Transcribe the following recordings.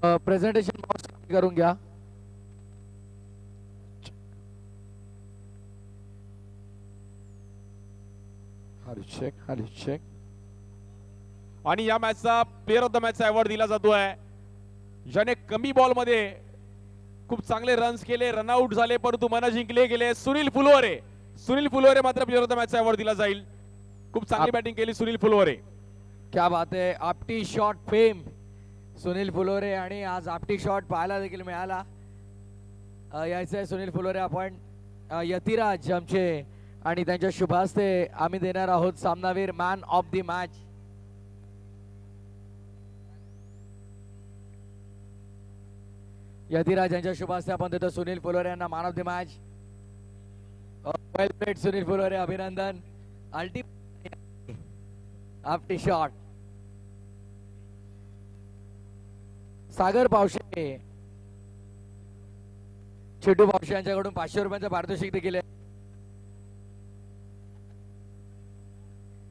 Presentation करून घ्या. Hello check. आणि या मॅचचा प्लेअर ऑफ द मॅचचा अवॉर्ड दिला जातोय ज्याने कमी बॉल मध्ये खूप चांगले रन्स केले, रनआउट झाले, परंतु मन जिंकले गेले. सुनील फुलवरे मात्र प्लेअर ऑफ द मॅचचा अवॉर्ड दिला जाईल. खूप चांगली बॅटिंग केली सुनील फुलवरे. क्या बात आहे. आपटी शॉट फेम सुनील फुलोरे आणि आज आपटी शॉट पाहायला देखील मिळाला. यायचंय सुनील फुलोरे. आपण यतिराज आमचे आणि त्यांच्या शुभ हस्ते आम्ही देणार आहोत सामनावीर man of the match. Yatiraj यांच्या शुभ हस्ते आपण देतो सुनील फुलोरे यांना man of the match. Well played Sunil Phulore, अभिनंदन. अल्टी आपटी शॉट. सागर पावशे, चिटू पावशे यांच्याकडून 500 रुपयांचं पारितोषिक देखील आहे.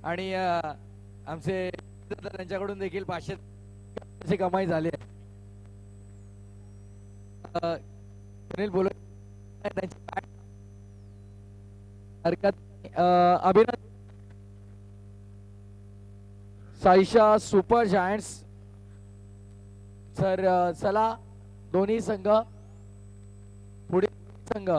आणि आमचे त्यांच्याकडून देखील 500 कमाई झाली आहे. सुनील बोल हरकत. अभिनंदन. Saisha super giants sir. चला दोन्ही संघ पुढे. संघ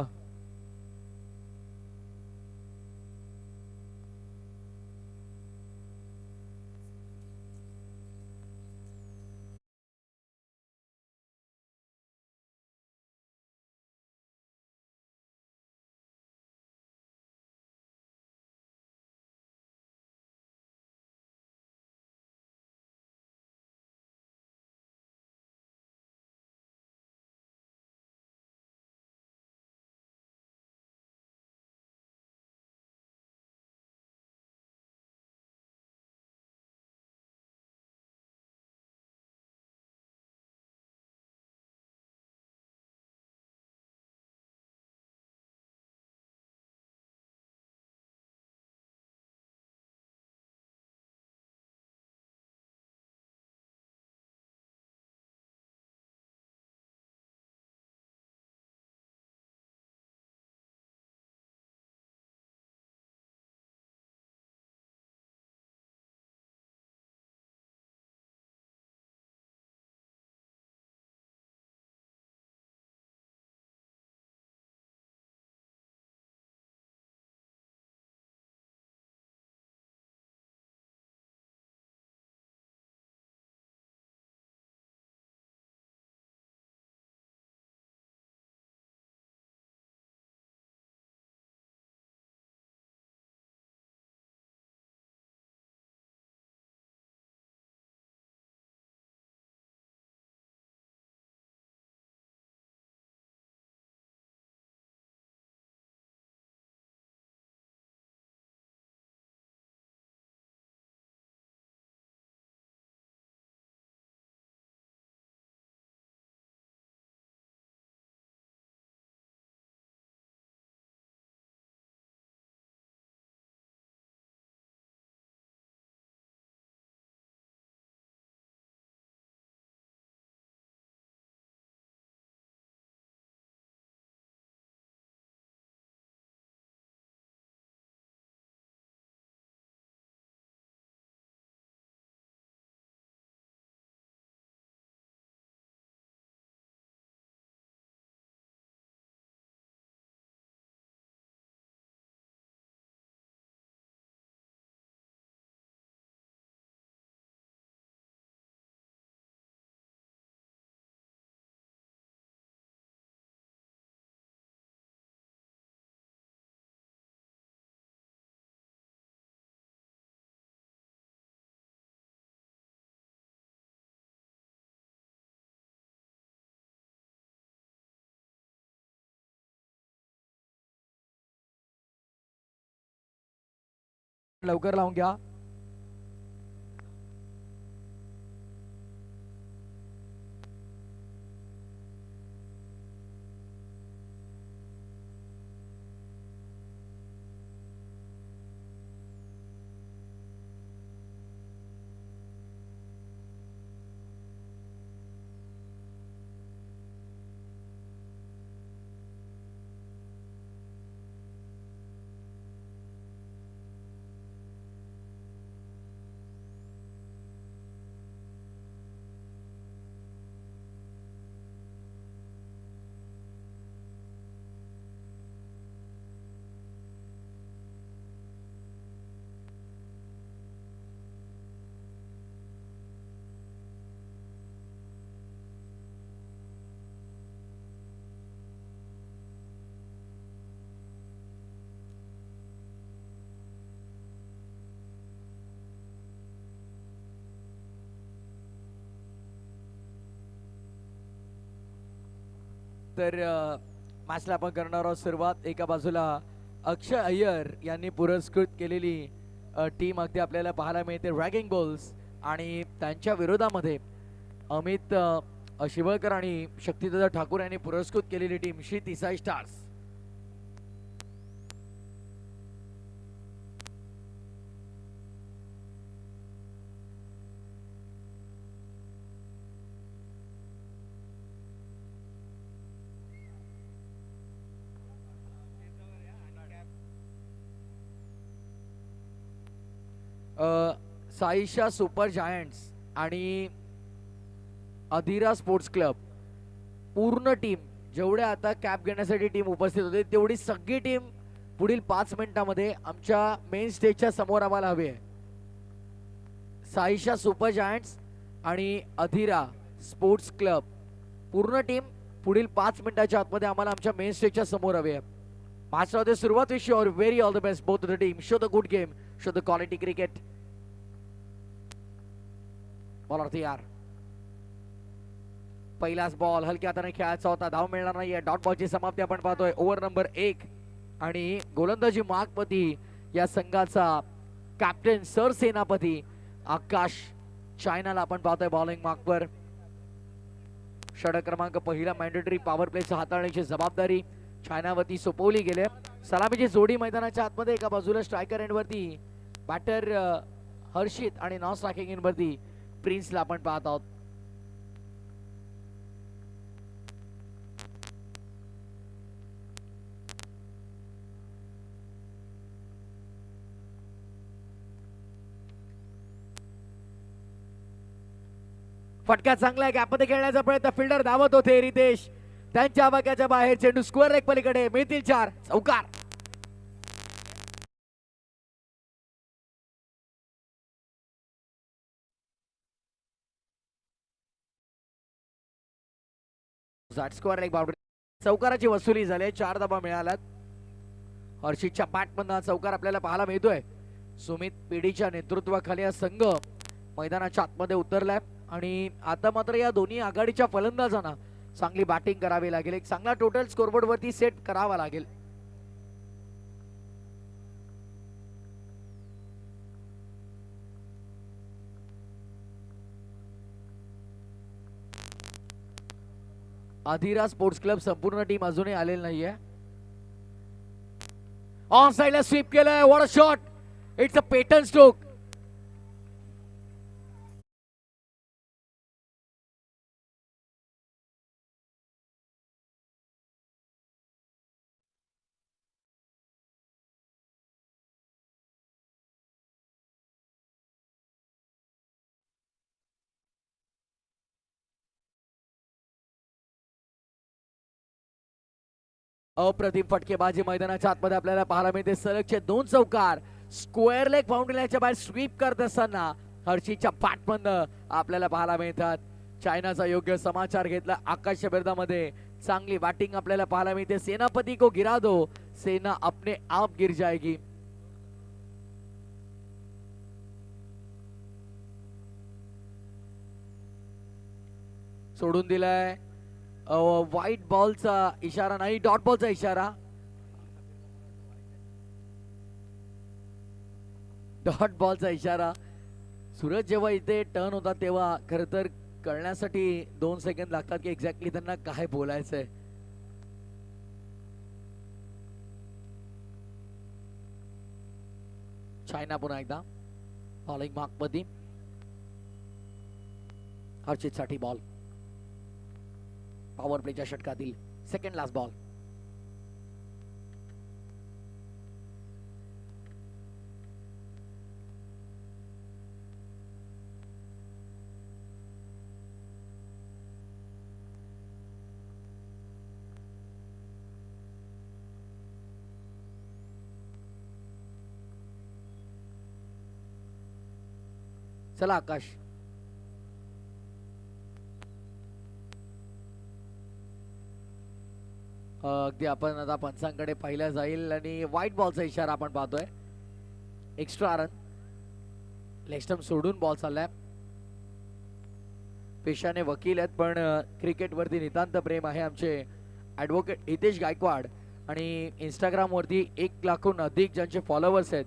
लवकर लावून घ्या. तर मॅचला आपण करणार आहोत सुरुवात. एका बाजूला अक्षय अय्यर यांनी पुरस्कृत केलेली टीम अगदी आपल्याला पाहायला मिळते रॅगिंग बॉल्स, आणि त्यांच्या विरोधामध्ये अमित शिवळकर आणि शक्तिदादा ठाकूर यांनी पुरस्कृत केलेली team Shri Tisai stars. Saisha super giants आणि अधीरा स्पोर्ट्स क्लब पूर्ण टीम, जेवढ्या आता कॅप घेण्यासाठी टीम उपस्थित होते तेवढी सगळी टीम पुढील 5 मिनिटांमध्ये आमच्या मेन स्टेजच्या समोर आम्हाला हवी आहे. साईशा सुपर जायंट्स आणि अधीरा स्पोर्ट्स क्लब पूर्ण टीम पुढील 5 मिनिटाच्या आतमध्ये आम्हाला आमच्या मेन स्टेजच्या समोर हवी आहे. मॅचमध्ये सुरुवात wish your very all the best both the team. Show the good game, show the quality cricket. Bowler तयार. पहिलाच बॉल हलक्या हाताने खेळायचा होता, धाव मिळणार नाहीये. डॉट बॉलची समाप्ती आपण पाहतोय. ओव्हर नंबर 1 आणि गोलंदाजी मार्कपती या संघाचा कॅप्टन सर सेनापती आकाश चायनाला आपण पाहतोय बॉलिंग मार्कवर. षटक क्रमांक पहिला मॅन्डेटरी पॉवर प्लेचा हाताळण्याची जबाबदारी चायनावरती सोपवली गेले. सलामीची जोडी मैदानाच्या आतमध्ये, एका बाजूला स्ट्रायकर एंड वरती बॅटर हर्षित आणि नॉन स्ट्रायकिंग एंड वरती प्रिन्सला आपण पाहत आहोत. फटका चांगला आहे, गॅपमध्ये खेळण्याचा प्रयत्न, फिल्डर धावत होते रितेश, त्यांच्या आवाक्याच्या बाहेर चेंडू स्क्वेअर लेग पलीकडे, मिळतील 4. चौकार. स्क्वेअर लेग बाउंड्री, चौकाराची वसुली झाली. 4 धावा मिळाल्यात. हर्षितच्या बॅटमधून चौकार आपल्याला पाहायला मिळतोय. सुमित पेडीच्या नेतृत्वाखाली हा संघ मैदानाच्या आतमध्ये उतरलाय आणि आता मात्र या दोन्ही आघाडीच्या फलंदाजांना चांगली बॅटिंग करावी लागेल. एक चांगला टोटल स्कोरबोर्ड वरती सेट करावा लागेल. अधीरा स्पोर्ट्स क्लब संपूर्ण टीम अजूनही आलेली नाहीये. ऑन साइडला स्वीप केलंय. What a shot. It's a patent stroke. अप्रतिम फटकेबाजी मैदानाच्या आतमध्ये आपल्याला पाहायला मिळते. सलगचे 2 चौकार स्क्वेअर लेग बाउंड्रीच्या बाहेर स्वीप करत असताना हर्षीच्या बॅटमधनं आपल्याला पाहायला मिळतात. चायनाचा योग्य समाचार घेतला. आकाशच्या विरोधामध्ये चांगली बॅटिंग आपल्याला पाहायला मिळते. सेनापती को गिरा दो, सेना अपने आप गिर जाएगी. सोडून दिलाय. व्हाईट बॉलचा इशारा नाही, डॉट बॉलचा इशारा. डॉट बॉलचा इशारा. सूरज जेव्हा इथे टर्न होता तेव्हा खर तर कळण्यासाठी 2 सेकंद लागतात की एक्झॅक्टली त्यांना काय बोलायचंय. चायना पुन्हा एकदा बॉलिंग मार्कमध्ये. हर्षित साठी बॉल. पॉवर प्लेच्या षटकातील सेकंड लास्ट बॉल. चला आकाश. अगदी आपण आता पंचांकडे पाहिलं जाईल आणि व्हाईट बॉलचा इशारा आपण पाहतोय. Extra run. लेग स्टंप सोडून बॉल चाललाय. पेशाने वकील आहेत पण क्रिकेट वरती नितांत प्रेम आहे आमचे ॲडव्होकेट हितेश गायकवाड आणि इंस्टाग्रामवरती 1 लाखाहून अधिक ज्यांचे फॉलोअर्स आहेत,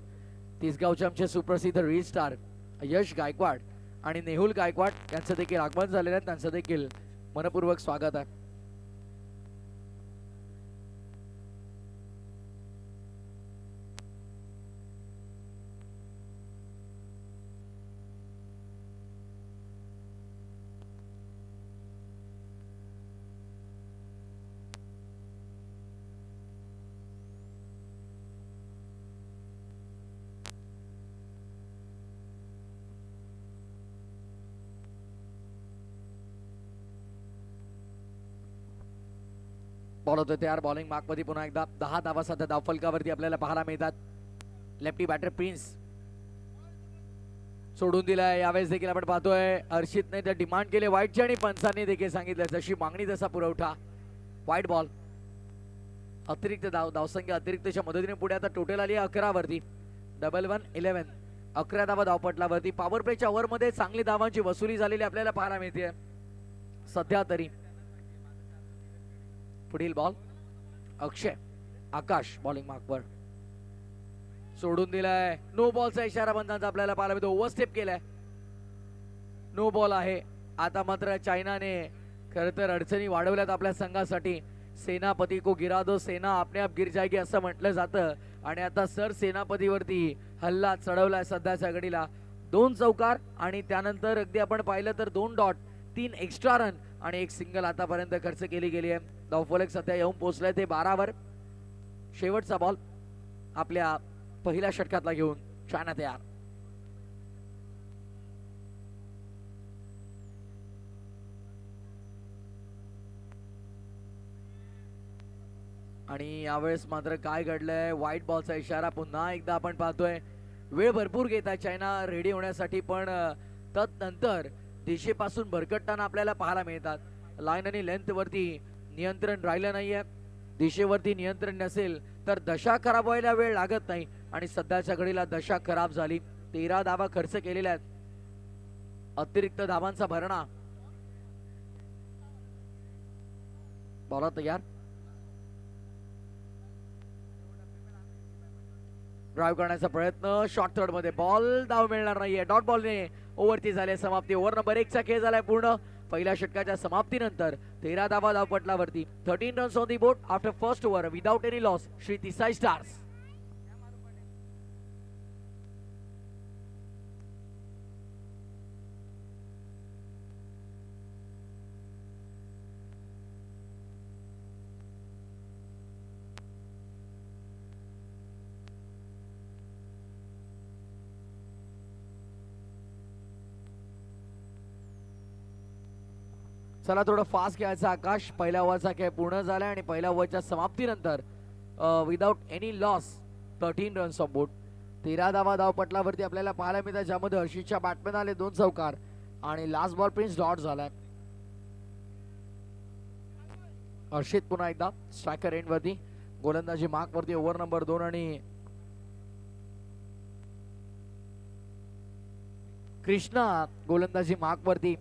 तिसगावचे आमचे सुप्रसिद्ध रील स्टार यश गायकवाड आणि नेहुल गायकवाड यांचं देखील आगमन झालेलं आहे. त्यांचं देखील मनपूर्वक स्वागत आहे. बॉल होतो तयार. बॉलिंग मार्क मध्ये पुन्हा एकदा 10 धावा सध्या धावफलकावरती आपल्याला पाहायला मिळतात. लेफ्टी बॅटर प्रिन्स सोडून दिलाय. यावेळेस देखील आपण पाहतोय हर्षितने त्या डिमांड केले वाईटची आणि पंचांनी देखील सांगितलं जशी मागणी तसा पुरवठा. वाईट बॉल. अतिरिक्त धावसंख्या अतिरिक्तच्या मदतीने पुढे आता टोटल आली 11 वरती. 11 11 धावा धावपटलावरती. पॉवर प्लेच्या ओव्हरमध्ये चांगली धावांची वसुली झालेली आपल्याला पाहायला मिळते सध्या तरी. पुढील बॉल अक्षय आकाश बॉलिंग मार्कवर सोडून दिलाय. नो बॉलचा इशारा बंधांचा आपल्याला पाहायला मिळतो. ओव्हरस्टेप केलाय. नो बॉल आहे. आता मात्र चायनाने खर तर अडचणी वाढवल्यात आपल्या संघासाठी. सेनापती को गिरा दो सेना आपने आप गिर जाएगी असं म्हटलं जातं आणि आता सर सेनापतीवरती हल्ला चढवलाय सध्याच्या घडीला. 2 चौकार आणि त्यानंतर अगदी आपण पाहिलं तर 2 डॉट 3 एक्स्ट्रा रन आणि 1 सिंगल आतापर्यंत खर्च केली गेली आहे. धावफलक सध्या येऊन पोहोचलाय ते 12 वर. शेवटचा बॉल आपल्या पहिल्या षटकातला घेऊन चायना तयार. आणि यावेळेस मात्र काय घडलंय. व्हाईट बॉलचा इशारा पुन्हा एकदा आपण पाहतोय. वेळ भरपूर घेत आहे चायना रेडी होण्यासाठी पण तदनंतर दिशेपासून भरकटताना आपल्याला पाहायला मिळतात. लाईन आणि लेंथ वरती नियंत्रण राहिलं नाहीये. दिशेवरती नियंत्रण नसेल तर दशा खराब व्हायला वेळ लागत नाही आणि सध्याच्या घडीला दशा खराब झाली. 13 धावा खर्च केलेल्या आहेत. अतिरिक्त धावांचा भरणा. बॉल तयार. ड्राइव्ह करण्याचा प्रयत्न. शॉर्ट थर्ड मध्ये बॉल. धाव मिळणार नाहीये. डॉट बॉलने ओव्हरची झाली समाप्ती. ओव्हर नंबर 1 चा खेळ झालाय पूर्ण. पहिल्या षटकाच्या समाप्तीनंतर 13 धावा धावपटलावरती. 13 runs on the board after first over without any loss. Shri Tisai stars. चला थोडं फास्ट खेळायचं आकाश. पहिल्या ओव्हरचा खेळ पूर्ण झालाय आणि पहिल्या ओव्हरच्या समाप्तीनंतर without any loss 13 runs off board. 13 धावा धावपटलावरती आपल्याला पाहायला मिळतात ज्यामध्ये हर्षितच्या बॅटमॅन आले 2 चौकार आणि लास्ट बॉल प्रिन्स डॉट झालाय. हर्षित पुन्हा एकदा स्ट्रायकर एंड वरती. गोलंदाजी मार्क वरती. ओव्हर नंबर 2 आणि कृष्णा गोलंदाजी मार्क वरती.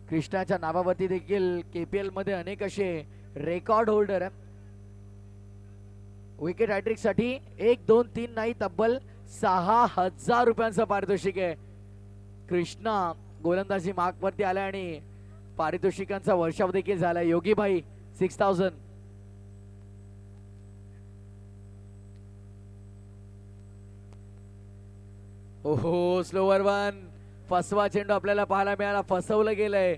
कृष्णाच्या नावावरती देखील केपीएल मध्ये अनेक असे रेकॉर्ड होल्डर आहे. विकेट हॅट्रिक साठी 1 2 3 नाही तब्बल 6000 रुपयांचं पारितोषिक आहे. कृष्णा गोलंदाजी मार्क वरती आला आणि पारितोषिकांचा वर्षाव देखील झाला. योगी भाई 6000. ओहो स्लोवर वन. फसवा चेंडू आपल्याला पाहायला मिळाला. फसवलं गेलंय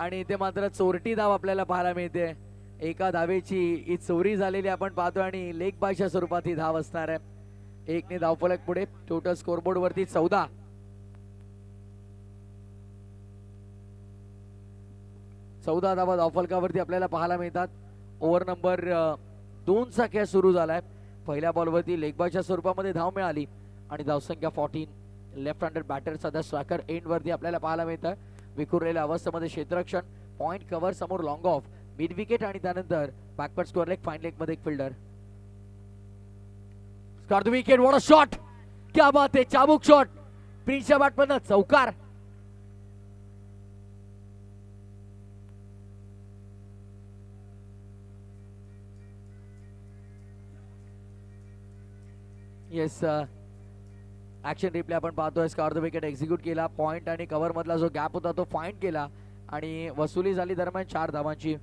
आणि ते मात्र चोरटी धाव आपल्याला पाहायला मिळते. एका धावेची ही चोरी झालेली आपण पाहतो आणि लेग बायच्या स्वरूपात ही धाव असणार आहे. 1 ने धावफलक पुढे. टोटल स्कोरबोर्ड वरती 14. धावा धावफलकावरती आपल्याला पाहायला मिळतात. ओव्हर नंबर 2 चा खेळ सुरू झालाय. पहिल्या बॉलवरती लेग बायच्या स्वरूपामध्ये धाव मिळाली आणि धावसंख्या 14. लेफ्ट हँडेड बॅटर सध्या स्ट्रायकर एंड वरती आपल्याला पाहायला मिळतं. विखुरलेल्या अवस्थेमध्ये क्षेत्ररक्षण. पॉइंट कव्हर समोर लॉंग ऑफ. मिड विकेट आणि त्यानंतर backward score leg. Fine leg मध्ये एक fielder. Start the wicket. What a shot. क्या बात है. चाबूक शॉट. प्रिन्सच्या बॅटमधनं चौकार. येस, ऍक्शन रिप्ले आपण पाहतोय. स्कॉर द विकेट एक्झिक्यूट केला. पॉइंट आणि कव्हर मधला जो गॅप होता तो फाइंड केला आणि वसुली झाली दरम्यान 4 धावांची.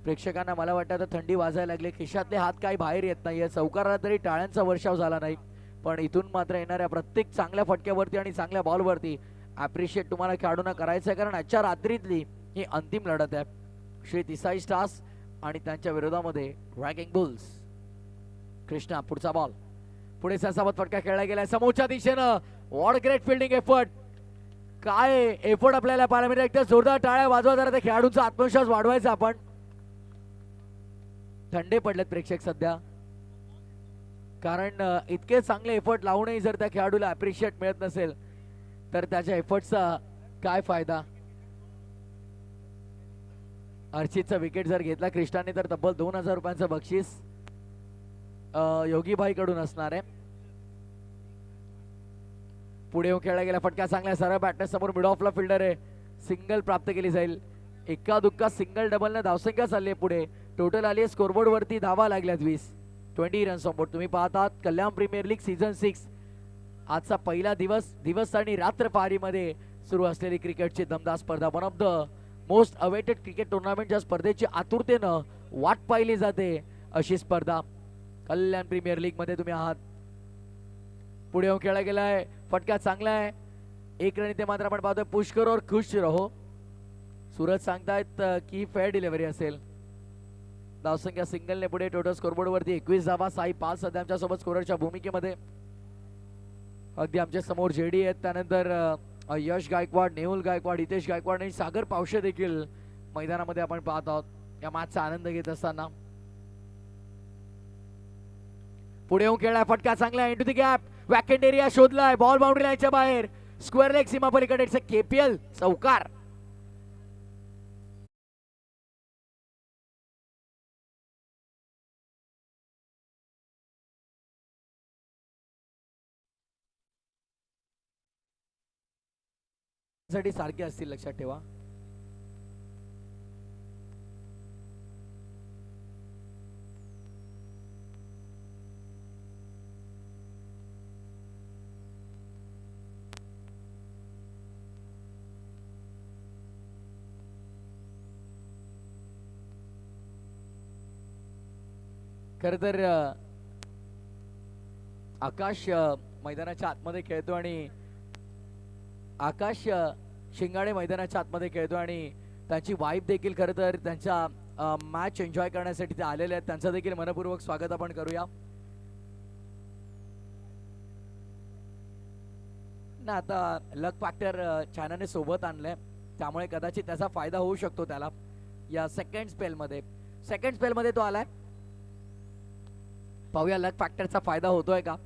प्रेक्षकांना मला वाटतं आता थंडी वाजायला लागली. खिशातले हात काही बाहेर येत नाहीये. चौकाराला तरी टाळ्यांचा वर्षाव झाला नाही, पण इथून मात्र येणाऱ्या प्रत्येक चांगल्या फटक्यावरती आणि चांगल्या बॉलवरती अप्रिशिएट तुम्हाला खेळाडूंना करायचं आहे, कारण आजच्या रात्रीतली ही अंतिम लढत आहे. श्री तिसाई स्टार्स आणि त्यांच्या विरोधामध्ये रॅगिंग बुल्स. कृष्णा पुढचा बॉल. पुढे सासावत फटका खेळला गेलाय समोरच्या दिशेनं. What great fielding effort. काय एफर्ट आपल्याला पाहायला मिळते. एकतर जोरदार टाळ्या वाजवा जरा त्या खेळाडूंचा आत्मविश्वास वाढवायचा. आपण थंडे पडलेत प्रेक्षक सध्या, कारण इतके चांगले एफर्ट लावूनही जर त्या खेळाडूला अप्रिशिएट मिळत नसेल तर त्याच्या एफर्टचा काय फायदा. अर्चितचा विकेट जर घेतला कृष्णाने तर तब्बल 2000 रुपयांचं बक्षीस योगीभाई कडून असणार आहे. पुढे येऊन खेळला गेला फटका चांगला. सरळ बॅटर समोर मिड ऑफला फिल्डर आहे. सिंगल प्राप्त केली जाईल. एका दुक्का सिंगल डबल ने धावसंख्या चालली आहे पुढे. टोटल आली आहे स्कोरबोर्ड वरती धावा लागल्यात 20 रन्स ऑन बोर्ड. तुम्ही पाहतात कल्याण प्रीमियर लीग सीझन 6 आजचा पहिला दिवस आणि रात्र पारीमध्ये सुरू असलेली क्रिकेटची दमदार स्पर्धा. One of the most awaited cricket tournament, ज्या स्पर्धेची आतुरतेनं वाट पाहिली जाते अशी स्पर्धा कल्याण प्रीमियर लीग मध्ये तुम्ही आहात. पुढे येऊन खेळला गेलाय फटका चांगला आहे. 1 रन इथे मात्र आपण पाहतोय. पुश करो और खुश रहो. सूरज सांगतायत की फेअर डिलिव्हरी असेल. धावसंख्या सिंगलने पुढे. टोटल स्कोरबोर्ड वरती 21 धावा. साई पाल सध्या आमच्या सोबत स्कोररच्या भूमिकेमध्ये. अगदी आमच्या समोर जेडी आहेत. त्यानंतर यश गायकवाड, नेहुल गायकवाड, हितेश गायकवाड आणि सागर पावशे देखील मैदानामध्ये आपण पाहत आहोत या मॅचचा आनंद घेत असताना. पुढे येऊन खेळलाय फटका चांगला. Into the gap. Vacant area शोधलाय. बॉल बाउंड्री लाईनच्या बाहेर. स्क्वेअर लेग सीमा पलीकडे. केपीएल चौकार. साठी सारखे असतील लक्षात ठेवा. खर तर आकाश मैदानाच्या आतमध्ये खेळतो आणि आकाश शिंगाडे मैदानाच्या आतमध्ये खेळतो आणि त्यांची वाईफ देखील खरं तर त्यांच्या मॅच एन्जॉय करण्यासाठी ते आलेले आहेत. त्यांचं देखील मनपूर्वक स्वागत आपण करूया. ना आता लक फॅक्टर चायनाने सोबत आणलंय, त्यामुळे कदाचित त्याचा फायदा होऊ शकतो त्याला या सेकंड स्पेलमध्ये तो आलाय. पाहूया लक फॅक्टरचा फायदा होतोय का.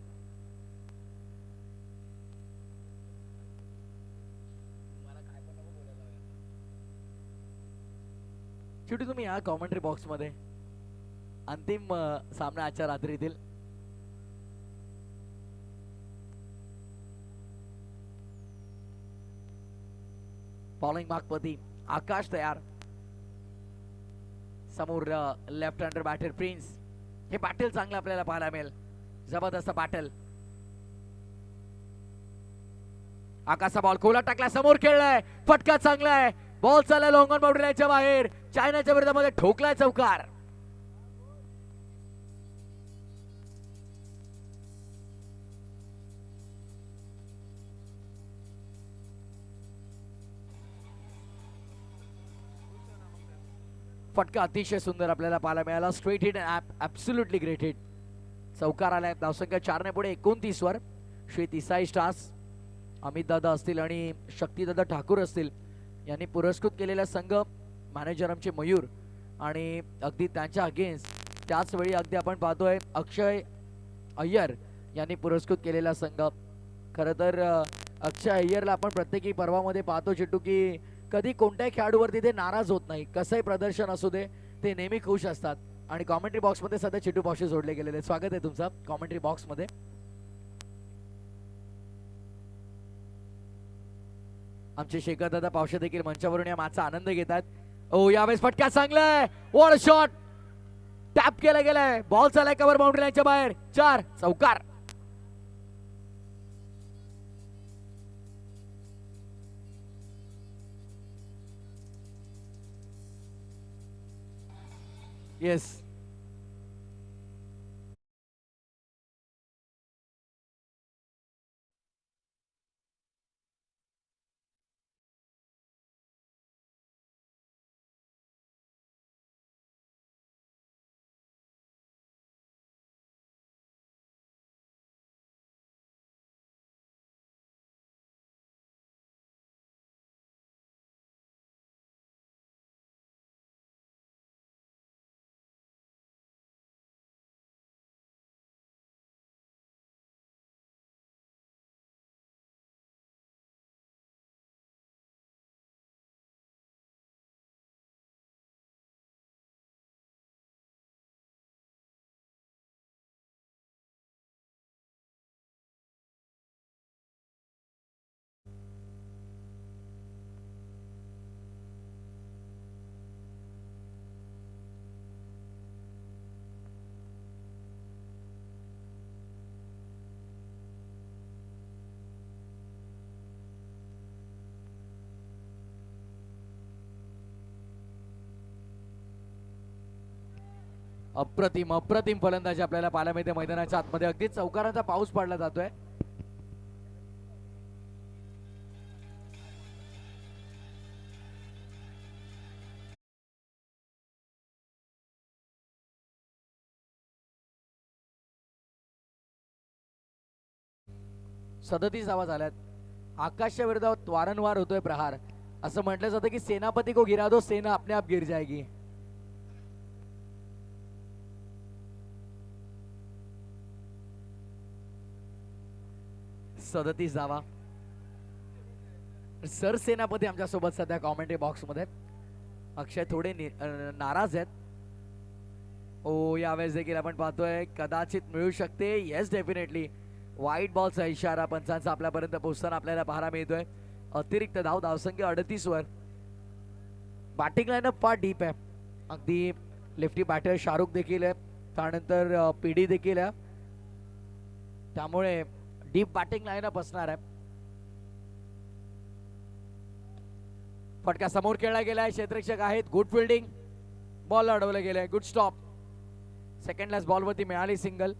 शेवटी तुम्ही या कॉमेंट्री बॉक्स मध्ये अंतिम सामना आजच्या रात्रीतील. बॉलिंग मार्कपती आकाश तयार. समोर लेफ्ट हँडर बॅटर प्रिन्स. हे बॅटल चांगलं आपल्याला पाहायला मिळेल. जबरदस्त बॅटल. आकाशचा बॉल खोला टाकला. समोर खेळलाय फटका चांगला आहे. बॉल चालला लॉंग ऑन बाउंड्री लाईनच्या बाहेर. चायनाच्या विरोधामध्ये ठोकलाय चौकार. फटका अतिशय सुंदर आपल्याला पाहायला मिळाला. Straight hit and absolutely great hit. चौकार आलाय. धावसंख्या 4 ने पुढे 29 वर. श्री तिसाई स्टार्स अमित दादा असतील आणि शक्तिदादा ठाकूर असतील यांनी पुरस्कृत केलेला संघ. मॅनेजर आमचे मयूर आणि अगदी त्यांच्या अगेन्स्ट त्याच वेळी अगदी आपण पाहतोय अक्षय अय्यर यांनी पुरस्कृत केलेला संघ. खरं तर अक्षय अय्यरला आपण प्रत्येकी पर्वामध्ये पाहतो चिट्टू की कधी कोणत्याही खेळाडूवरती ते नाराज होत नाही. कसंही प्रदर्शन असू दे ते नेहमी खुश असतात. आणि कॉमेंट्री बॉक्स मध्ये सध्या चिट्टू पावशे जोडले गेलेले. स्वागत आहे तुमचं कॉमेंट्री बॉक्स मध्ये. आमचे शेखर दादा पावशे देखील मंचावरून या मॅचचा आनंद घेतात. ओ यावेळेस फटका चांगला आहे. What shot. टॅप केला गेलाय. बॉल चालाय कव्हर बाउंड्री लाईनच्या बाहेर. 4 चौकार. येस. अप्रतिम अप्रतिम फलंदाजी आपल्याला पाहायला मिळते मैदानाच्या आतमध्ये. अगदी चौकारांचा पाऊस पडला जातोय. सदतीस धावा झाल्यात. आकाशच्या विरोधात वारंवार होतोय प्रहार. असं म्हटलं जातं की सेनापती को गिरा दो, सेना अपने आप गिर जाएगी. सदतीस धावा. सर सेनापती आमच्या सोबत सध्या कॉमेंट्री बॉक्स मध्ये. अक्षय थोडे नाराज आहेत. ओ यावेळेस देखील आपण पाहतोय कदाचित मिळू शकते. येस डेफिनेटली व्हाईट बॉलचा इशारा पंचांचा आपल्यापर्यंत पोहोचताना आपल्याला पाहायला मिळतोय. अतिरिक्त धाव, धावसंख्या 38 वर. बॅटिंग लाईनअप फार डीप आहे. अगदी लेफ्टी बॅटर शाहरुख देखील आहे, त्यानंतर पीडी देखील आहे, त्यामुळे डीप बॅटिंग लाईनअप असणार आहे. फटका समोर खेळला गेलाय. क्षेत्ररक्षक आहेत. Good fielding. बॉल अडवलं गेलंय. Good stop. सेकंड लास्ट बॉलवरती मिळाली सिंगल.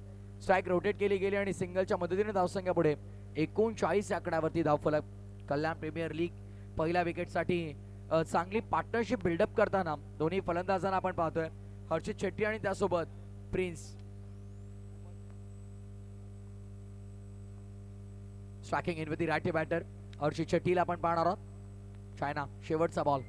स्ट्राईक रोटेट केली गेली आणि सिंगलच्या मदतीने धावसंख्या पुढे 39 या आकड्यावरती धावफलक. कल्याण प्रीमियर लीग पहिल्या विकेटसाठी चांगली पार्टनरशिप बिल्डअप करताना दोन्ही फलंदाजांना आपण पाहतोय. हर्षित शेट्टी आणि त्यासोबत Prince. Striking in with the right batter Harshit शेट्टीला आपण पाहणार आहोत. चायना शेवटचा बॉल.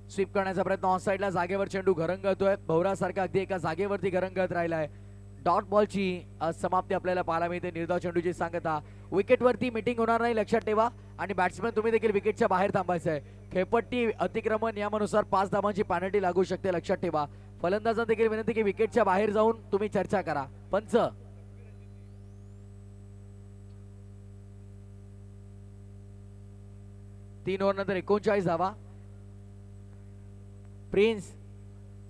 स्वीप करण्याचा प्रयत्न ऑन साइडला. जागेवर चेंडू घरंगळतोय. भवरासारखा अगदी एका जागेवरती घरंगळत राहिलाय. डॉट बॉलची समाप्ती आपल्याला पाहायला मिळते. निर्धाव चेंडूची सांगता. विकेटवरती मीटिंग होणार नाही, लक्षात ठेवा. आणि बॅट्समॅन तुम्ही देखील विकेटच्या बाहेर थांबायचं आहे. खेळपट्टी अतिक्रमण नियमानुसार 5 धावांची पेनल्टी लागू शकते, लक्षात ठेवा. फलंदाजांना देखील विनंती की विकेटच्या बाहेर जाऊन तुम्ही चर्चा करा. पंच. तीन ओव्हर नंतर 39 धावा. प्रिन्स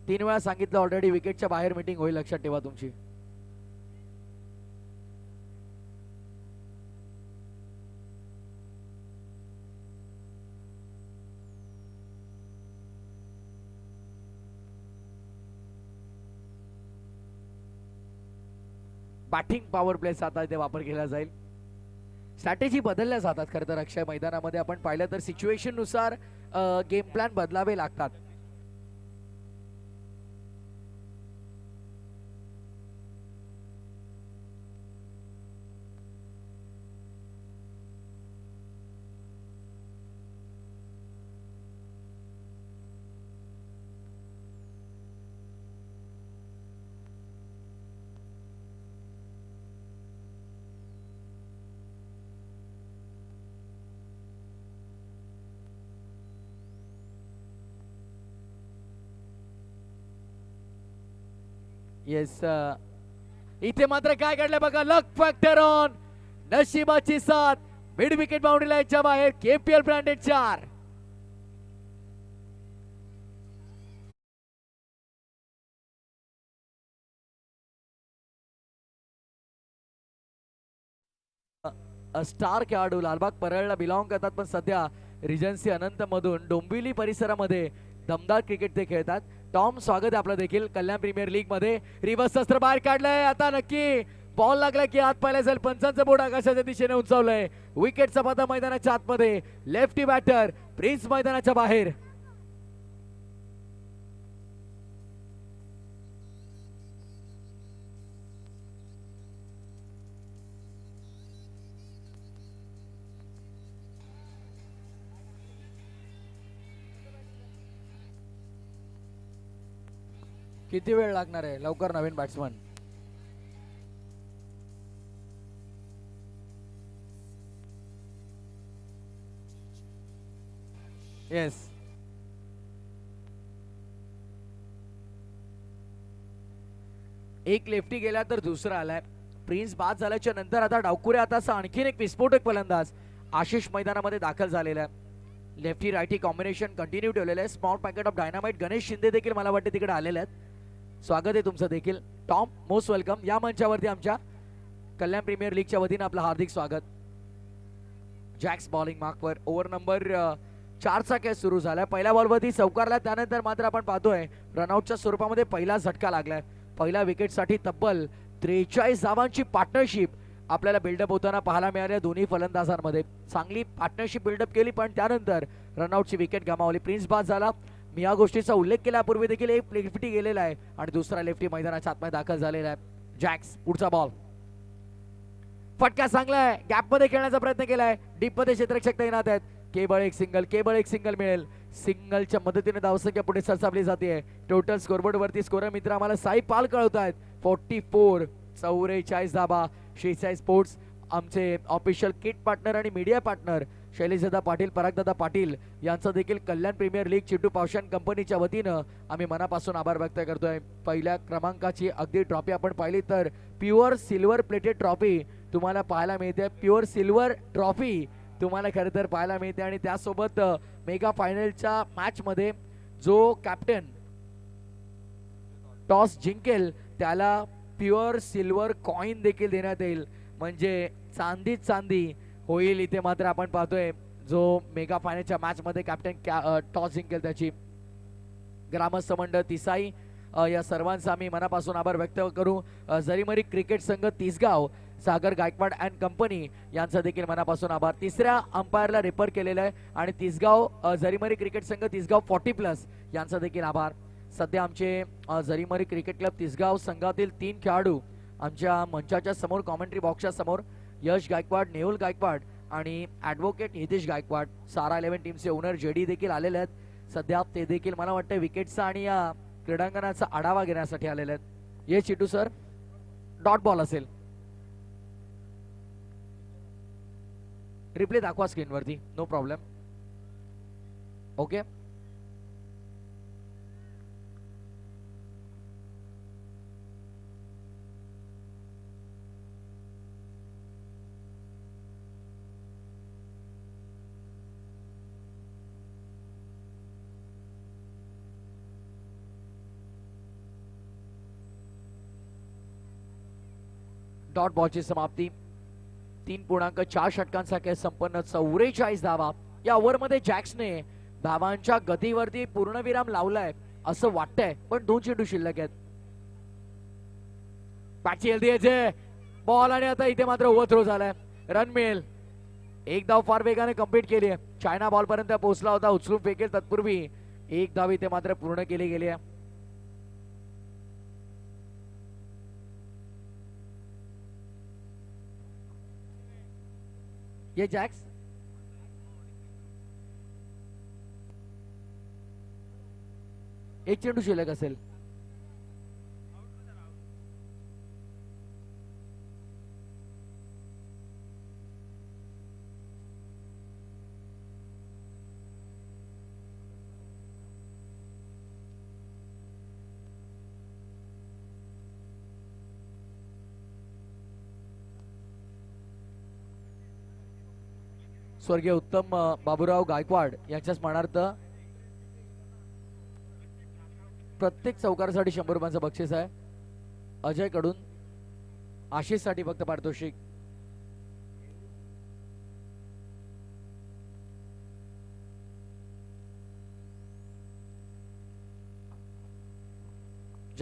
3 वेळा सांगितलं ऑलरेडी विकेटच्या बाहेर मीटिंग होईल, लक्षात ठेवा तुमची. बॅटिंग पॉवर प्लेचा आता इथे वापर केला जाईल. स्ट्रॅटेजी बदलल्या जातात खरं तर अक्षय. मैदानामध्ये आपण पाहिलं तर सिच्युएशन नुसार गेम प्लॅन बदलावे लागतात. येस इथे मात्र काय घडलं बघा. लक फॅक्टर ऑन. नशिबाची साथ. मिड विकेट बाउंड्री लाईनच्या बाहेर. KPL branded 4. स्टार खेळाडू लालबाग परळला बिलॉंग करतात, पण सध्या रिजन्सी अनंत मधून डोंबिवली परिसरामध्ये दमदार क्रिकेट ते खेळतात. टॉम, स्वागत आहे आपलं देखील कल्याण प्रीमियर लीग मध्ये. रिव्हर्स शस्त्र बाहेर काढलंय, आता नक्की बॉल लागला की आत पाहिला जाईल. पंचांचं बोर्ड आकाशाच्या दिशेने उंचावलंय. विकेटचा पता मैदानाच्या आतमध्ये. लेफ्टी बॅटर प्रिन्स मैदानाच्या बाहेर. किती वेळ लागणार आहे? लवकर नवीन बॅट्समन. येस, एक लेफ्टी गेला तर दुसरा आलाय. प्रिन्स बाद झाल्याच्या नंतर आता डावकुरे आता आणखीन एक विस्फोटक फलंदाज आशिष मैदानामध्ये दाखल झालेला आहे. लेफ्टी रायटी कॉम्बिनेशन कंटिन्यू ठेवलेलं आहे. Small packet of dynamite Ganesh Shinde देखील मला वाटते तिकडे आलेले आहेत. स्वागत आहे तुमचं देखील. टॉम, मोस्ट वेलकम या मंचावरती आमच्या कल्याण प्रीमियर लीगच्या वतीनं आपलं हार्दिक स्वागत. जॅक्स बॉलिंग मार्कवर. ओव्हर नंबर 4चा कॅच सुरू झालाय. पहिल्या बॉलवरती चौकारला, त्यानंतर मात्र आपण पाहतोय रनआउटच्या स्वरूपामध्ये पहिला झटका लागलाय. पहिल्या विकेटसाठी तब्बल 43 धावांची पार्टनरशिप आपल्याला बिल्डअप होताना पाहायला मिळाल्या दोन्ही फलंदाजांमध्ये. चांगली पार्टनरशिप बिल्डअप केली, पण त्यानंतर रनआउटची विकेट गमावली. प्रिन्स बाद झाला. मी या गोष्टीचा उल्लेख केल्यापूर्वी देखील एक लेफ्टी गेलेला आहे आणि दुसरा लेफ्टी मैदानाच्या आतमध्ये दाखल झालेला आहे. जॅक्स, पुढचा बॉल. फटका चांगला आहे. गॅप मध्ये खेळण्याचा प्रयत्न केलाय. डीप मध्ये क्षेत्ररक्षक तैनात आहेत. केवळ एक सिंगल मिळेल. सिंगलच्या मदतीने धावसंख्या पुढे सरसावली जाते. टोटल स्कोरबोर्ड वरती स्कोर मित्र आम्हाला साई पाल कळवतायत. 44, 44 धाबा. श्रीसाई स्पोर्ट्स आमचे ऑफिशियल किट पार्टनर आणि मीडिया पार्टनर शैलेशदादा पाटील, परागदादा पाटील यांचं देखील कल्याण प्रीमियर लीग चिट्टू पावशन कंपनीच्या वतीनं आम्ही मनापासून आभार व्यक्त करतोय. पहिल्या क्रमांकाची अगदी ट्रॉफी आपण पाहिली तर प्युअर सिल्वर प्लेटेड ट्रॉफी तुम्हाला पाहायला मिळते. प्युअर सिल्वर ट्रॉफी तुम्हाला खरं तर पाहायला मिळते. आणि त्यासोबत मेगा फायनलच्या मॅच मध्ये जो कॅप्टन टॉस जिंकेल त्याला प्युअर सिल्वर कॉइन देखील देण्यात येईल. म्हणजे चांदी होईल. इथे मात्र आपण पाहतोय जो मेगा फायनलच्या मॅच मध्ये कॅप्टन टॉस जिंकेल त्याची. ग्रामस्थ मंडळ तिसाई या सर्वांचा आम्ही मनापासून आभार व्यक्त करू. जरीमरी क्रिकेट संघ तिसगाव, सागर गायकवाड अँड कंपनी यांचा देखील मनापासून आभार. तिसऱ्या अंपायरला रेफर केलेलं आहे आणि तिसगाव जरीमरी क्रिकेट संघ तिसगाव 40+ यांचा देखील आभार. सध्या आमचे जरीमरी क्रिकेट क्लब तिसगाव संघातील 3 खेळाडू आमच्या मंचाच्या समोर कॉमेंट्री बॉक्सच्या समोर यश गायकवाड, नेहुल गायकवाड आणि ॲडव्होकेट हितेश गायकवाड, सारा 11 टीमचे ओनर जेडी देखील आलेले आहेत. सध्या ते देखील मला वाटतं विकेटचा आणि या क्रीडांगणाचा आढावा घेण्यासाठी आलेले आहेत. ये चिटू सर, डॉट बॉल असेल. रिप्ले दाखवा स्क्रीनवरती, नो प्रॉब्लेम. ओके, डॉट बॉलची समाप्ती. 3.4 षटकांचा खेळ संपन्न. 44 धावा. या ओव्हरमध्ये जॅक्सने धावांच्या गतीवरती पूर्णविराम लावलाय असं वाटतंय, पण 2 चेंडू शिल्लक आहेत. बॅटची हेल्दी आहे बॉल आणि आता इथे मात्र ओव्हर थ्रो झालाय. रन मिळेल. एक धाव फार वेगाने कंप्लीट केली आहे. चायना बॉल पर्यंत पोहोचला होता, उचलून फेकेल तत्पूर्वी एक धाव इथे मात्र पूर्ण केली गेली आहे. ये जॅक्स, एक चेंडू शिल्लक असेल. स्वर्गीय उत्तम बाबूराव गायकवाड यांच्या स्मरणार्थ प्रत्येक चौकारासाठी 100 रुपयांचं बक्षीस आहे. अजय कडून आशिष साठी फक्त पारितोषिक.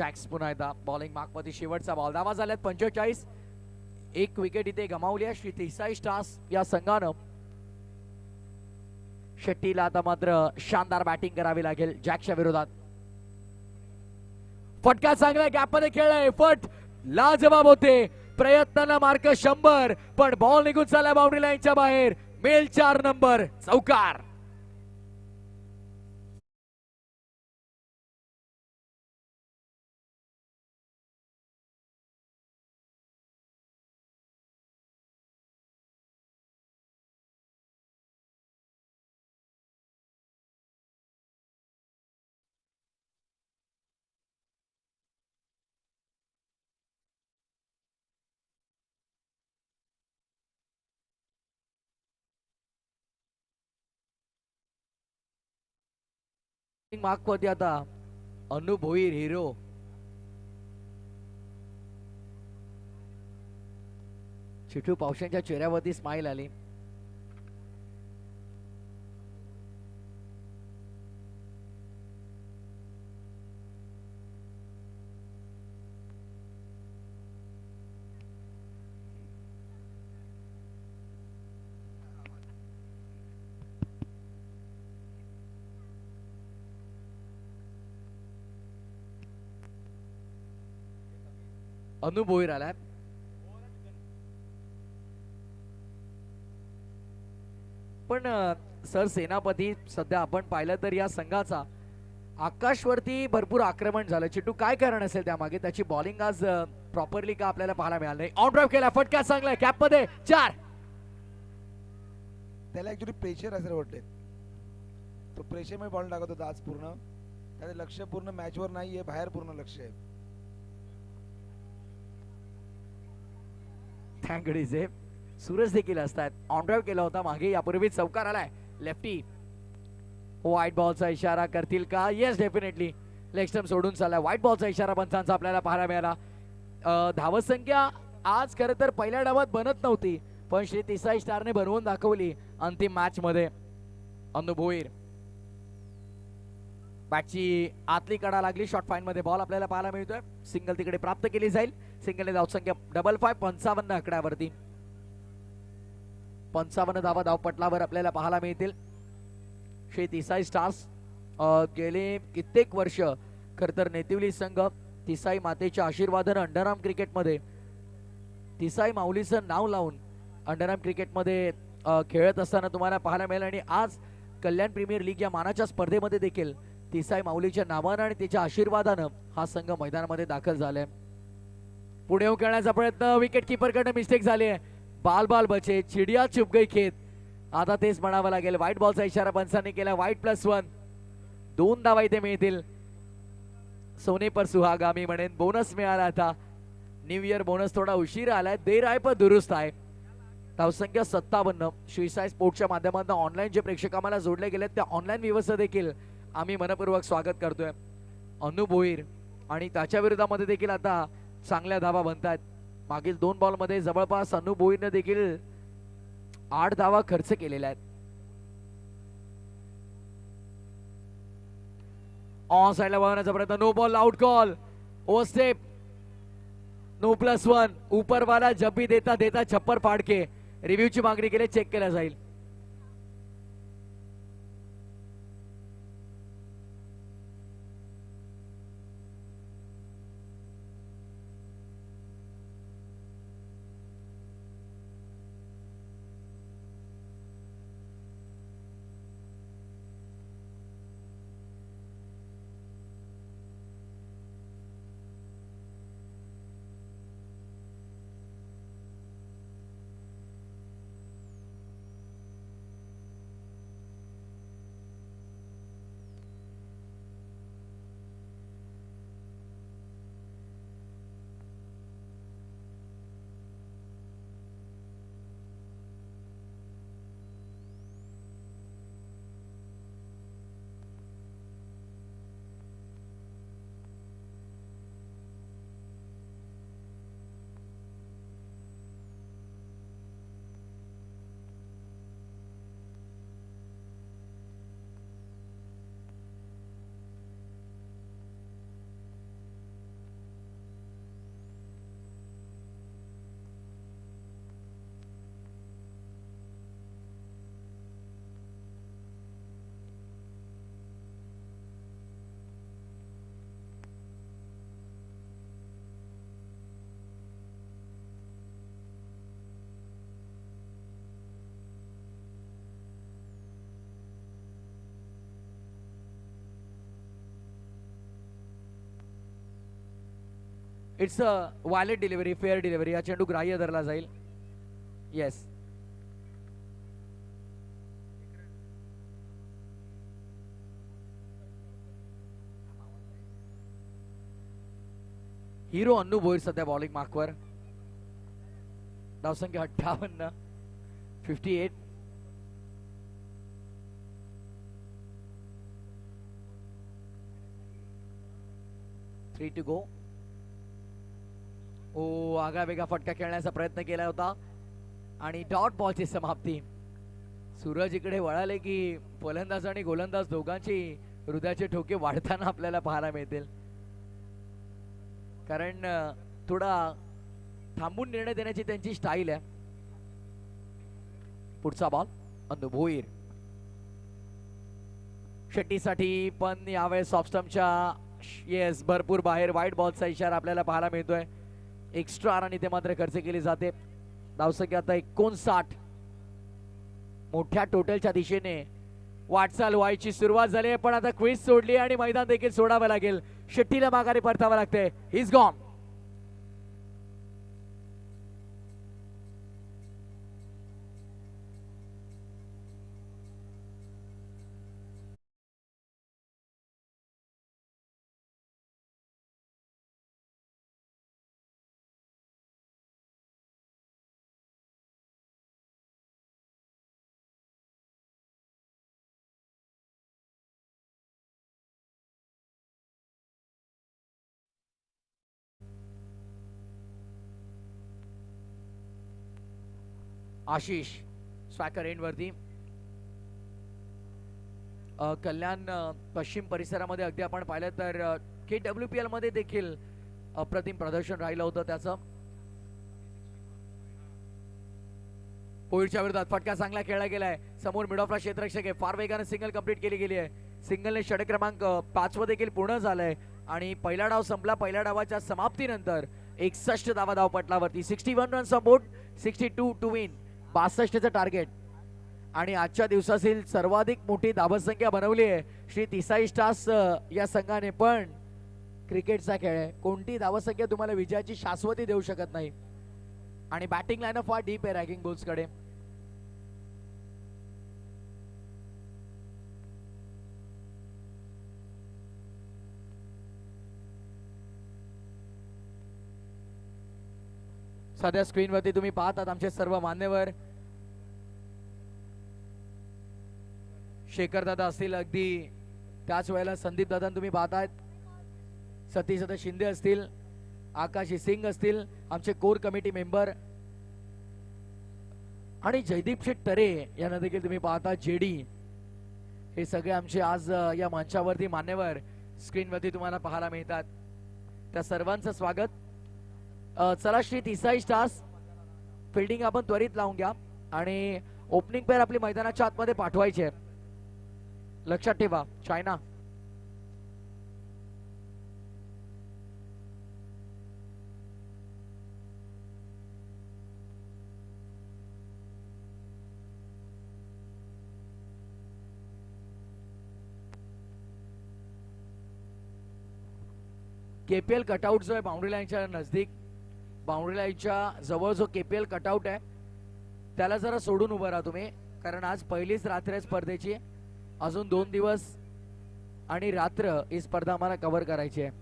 जॅक्स पुन्हा एकदा बॉलिंग मार्कमध्ये शेवटचा बॉल. धावा झाल्यात 45. एक विकेट इथे गमावली आहे श्री देसाई स्टार्स या संघानं. शेट्टीला आता मात्र शानदार बॅटिंग करावी लागेल जॅकच्या विरोधात. फटका चांगला गॅपमध्ये खेळलाय. फट लाजवाब होते. प्रयत्नाला मार्क 100 पण बॉल निघून चालला बाउंड्री लाईनच्या बाहेर. मेल 4 नंबर चौकार. मार्क वरती आता अनु भोईर हिरो. चिठू पावसांच्या चेहऱ्यावरती स्माइल आली. अनु भोईर आलाय. पण सर सेनापती सध्या आपण पाहिलं तर या संघाचा आकाशवरती भरपूर आक्रमण झालं. चिट्टू काय कारण असेल त्यामागे? त्याची बॉलिंग आज प्रॉपरली का आपल्याला पाहायला मिळालं नाही. ऑन ड्राईव्ह केला. फटका चांगला कॅप मध्ये 4. त्याला ऍक्च्युली प्रेशर असेल वाटते. तो प्रेशर मध्ये बॉल टाकत होता आज पूर्ण. त्याचं लक्ष पूर्ण मॅचवर नाहीये, बाहेर पूर्ण लक्ष आहे. थँकडीचे सूरज देखील असतात. ऑन ड्राईव्ह केला होता मागे. यापूर्वी चौकार आलाय. लेफ्टी व्हाईट बॉलचा इशारा करतील का? Yes definitely. लेग स्टंप सोडून चाललाय. व्हाईट बॉलचा इशारा पंचांचा आपल्याला पाहायला मिळाला. धावत संख्या आज खरं तर पहिल्या डावात बनत नव्हती पण श्री देसाई स्टारने बनवून दाखवली अंतिम मॅच मध्ये. अनु भोईर बॅटची आतली कडा लागली. शॉर्ट फाईन मध्ये बॉल आपल्याला पाहायला मिळतोय. सिंगल तिकडे प्राप्त केली जाईल. सिंगलने धावसंख्या 55 55 आकड्यावरती 55 धावा धावपटलावर आपल्याला पाहायला मिळतील. श्री देसाई स्टार्स गेले कित्येक वर्ष खर तर नेतिवली संघ देसाई मातेच्या आशीर्वादानं अंडरआर्म क्रिकेटमध्ये देसाई माऊलीचं नाव लावून अंडरआर्म क्रिकेटमध्ये खेळत असताना तुम्हाला पाहायला मिळेल. आणि आज कल्याण प्रीमियर लीग या मानाच्या स्पर्धेमध्ये देखील देसाई माऊलीच्या नावानं आणि त्याच्या आशीर्वादानं हा संघ मैदानामध्ये दाखल झालाय. पुढे येऊन खेळण्याचा प्रयत्न. विकेट किपर कडनं मिस्टेक झाली आहे. बाल बाल बचे चिडिया चुप गई खेत. आता तेच म्हणावं लागेल. व्हाईट बॉलचा इशारा पंचांनी केला. व्हाईट +1 2 धावा इथे मिळतील. सोने पर सुहागा मी म्हणेन. बोनस मिळाला. आता न्यू इयर बोनस थोडा उशीर आलाय. देर आहे पण दुरुस्त आहे. धावसंख्या 57. श्रीसाई स्पोर्ट्सच्या माध्यमातून ऑनलाईन जे प्रेक्षक आम्हाला जोडले गेलेत त्या ऑनलाईन व्यवस्था देखील आम्ही मनपूर्वक स्वागत करतोय. अनु भोईर आणि त्याच्या विरोधामध्ये देखील आता चांगल्या धावा बनतात. मागील 2 बॉल मध्ये जवळपास अनु भोईरने देखील 8 धावा खर्च केलेल्या आहेत. ऑन साइडला वळवण्याचा प्रयत्न. No ball out call. Oh step no +1. ऊपर वाला जब भी देता देता छप्पर फाड़ के. रिव्ह्यूची मागणी केली. चेक केला जाईल. It's a violet delivery, fair delivery. हा चेंडू ग्राह्य धरला जाईल. येस. हिरो अन्नू भोईर सध्या बॉलिंग मार्कवर. धावसंख्या 58, 58. Three to go. ओ आगा वेगा फटका खेळण्याचा प्रयत्न केला होता आणि डॉट बॉलची समाप्ती. सूरज इकडे वळाले की फलंदाज आणि गोलंदाज दोघांची हृदयाचे ठोके वाढताना आपल्याला पाहायला मिळतील, कारण थोडा थांबून निर्णय देण्याची त्यांची स्टाईल आहे. पुढचा बॉल अन्नू भोईर. शेट्टीसाठी पण यावेळेस ऑफ स्टंपच्या येस भरपूर बाहेर वाईट बॉलचा इशारा आपल्याला पाहायला मिळतोय. एक्स्ट्रा रन इथे मात्र खर्च केली जाते. धावसंख्या आता 59. मोठ्या टोटलच्या दिशेने वाटचाल व्हायची सुरुवात झाली आहे, पण आता क्वीज सोडली आणि मैदान देखील सोडावं लागेल. शेट्टीला माघारी परतावं लागते. He is gone. आशिष स्वॅकर एंड वरती. कल्याण पश्चिम परिसरामध्ये अगदी आपण पाहिलं तर KWPL मध्ये देखील अप्रतिम प्रदर्शन राहिलं होतं त्याचं. पोईटच्या विरोधात फटका चांगला खेळला गेलाय. समोर मिड ऑफला क्षेत्ररक्षक आहे. फार वेगाने सिंगल कंप्लीट केली गेली आहे. सिंगलने षटक क्रमांक 5 व देखील पूर्ण झालंय आणि पहिला डाव संपला. पहिल्या डावाच्या समाप्तीनंतर 61 धावा धावपटलावरती. 61 runs on board, 62 to win. 62चं टार्गेट आणि आजच्या दिवसातील सर्वाधिक मोठी धावसंख्या बनवली आहे श्री तिसाई स्टार्स या संघाने. पण क्रिकेटचा खेळ आहे, कोणती धावसंख्या तुम्हाला विजयाची शाश्वती देऊ शकत नाही. आणि बॅटिंग लाईन फार डीप आहे रॅगिंग बुल्स कडे. सध्या स्क्रीनवरती तुम्ही पाहतात आमचे सर्व मान्यवर. शेखर दादा असतील, अगदी त्याच वेळेला संदीप दादा तुम्ही पाहतायत. सतीश दादा शिंदे असतील, आकाश सिंग असतील, आमचे कोर कमिटी मेंबर, आणि जयदीप शेठ तरे यांना देखील तुम्ही पाहता. जेडी हे सगळे आमचे आज या मंचावरती मान्यवर स्क्रीनवरती तुम्हाला पाहायला मिळतात. त्या सर्वांचं स्वागत. चला श्री तिसाई स्टार्स, फिल्डिंग आपण त्वरित लावून घ्या आणि ओपनिंग पेअर आपली मैदानाच्या आतमध्ये पाठवायची आहे. लक्षात ठेवा चायना. KPL कटआउट जो आहे बाउंड्री लाईनच्या नजदीक, बाउंड्री लाईनच्या जवळ जो KPL कटआउट आहे त्याला जरा सोडून उभं राहा तुम्ही, कारण आज पहिलीच रात्र आहे स्पर्धेची. अजून 2 दिवस आणि रात्र ही स्पर्धा आम्हाला कव्हर करायची आहे.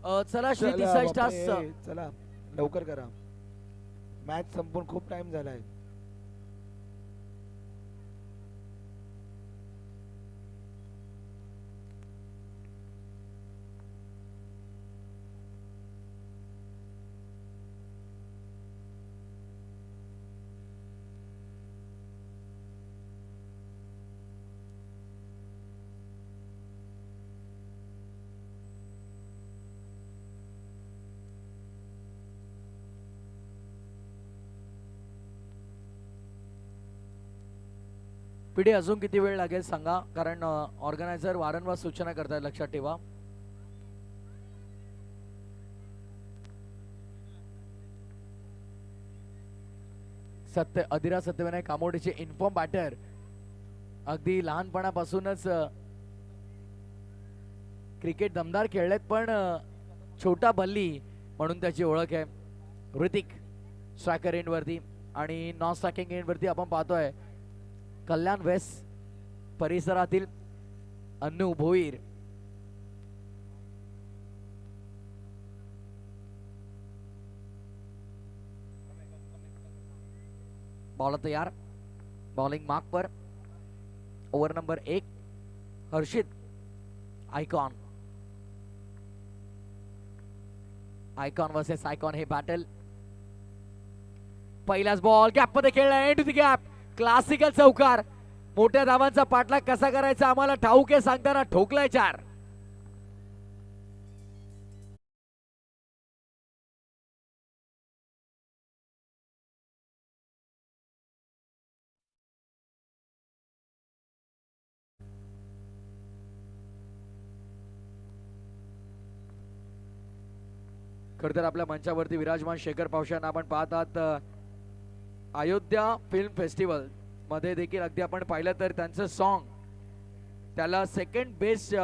चला श्री चला देसाई स्टार्स बापरे, चला लवकर करा, मॅच संपून खूप टाइम झालाय. पिढी अजून किती वेळ लागेल सांगा, कारण ऑर्गनायझर वारंवार सूचना करतात, लक्षात ठेवा. अधिरा सत्यविनायक कामोडेचे इन्फॉर्म बॅटर, अगदी लहानपणापासूनच क्रिकेट दमदार खेळलेत, पण छोटा बल्ली म्हणून त्याची ओळख आहे. ऋतिक स्ट्रायकर एंड वरती आणि नॉन स्ट्रायकिंग एंड वरती आपण पाहतोय कल्याण वेस्ट परिसरातील अन्नू भोईर. बॉलर तयार, बॉलिंग मार्क पर. Over number 1 Harshit Icon. Icon versus Icon हे बॅटल. पहिलाच बॉल गॅप मध्ये खेळला, and to the gap, classical चौकार. मोठ्या धावांचा पाठलाग कसा करायचा आम्हाला ठाऊक आहे सांगताना ठोकलाय 4. खरं तर आपल्या मंचावरती विराजमान शेखर पावशांना आपण पाहत आहात. अयोध्या फिल्म फेस्टिवल मध्ये देखील अगदी आपण पाहिलं तर त्यांचं सॉन्ग त्याला second best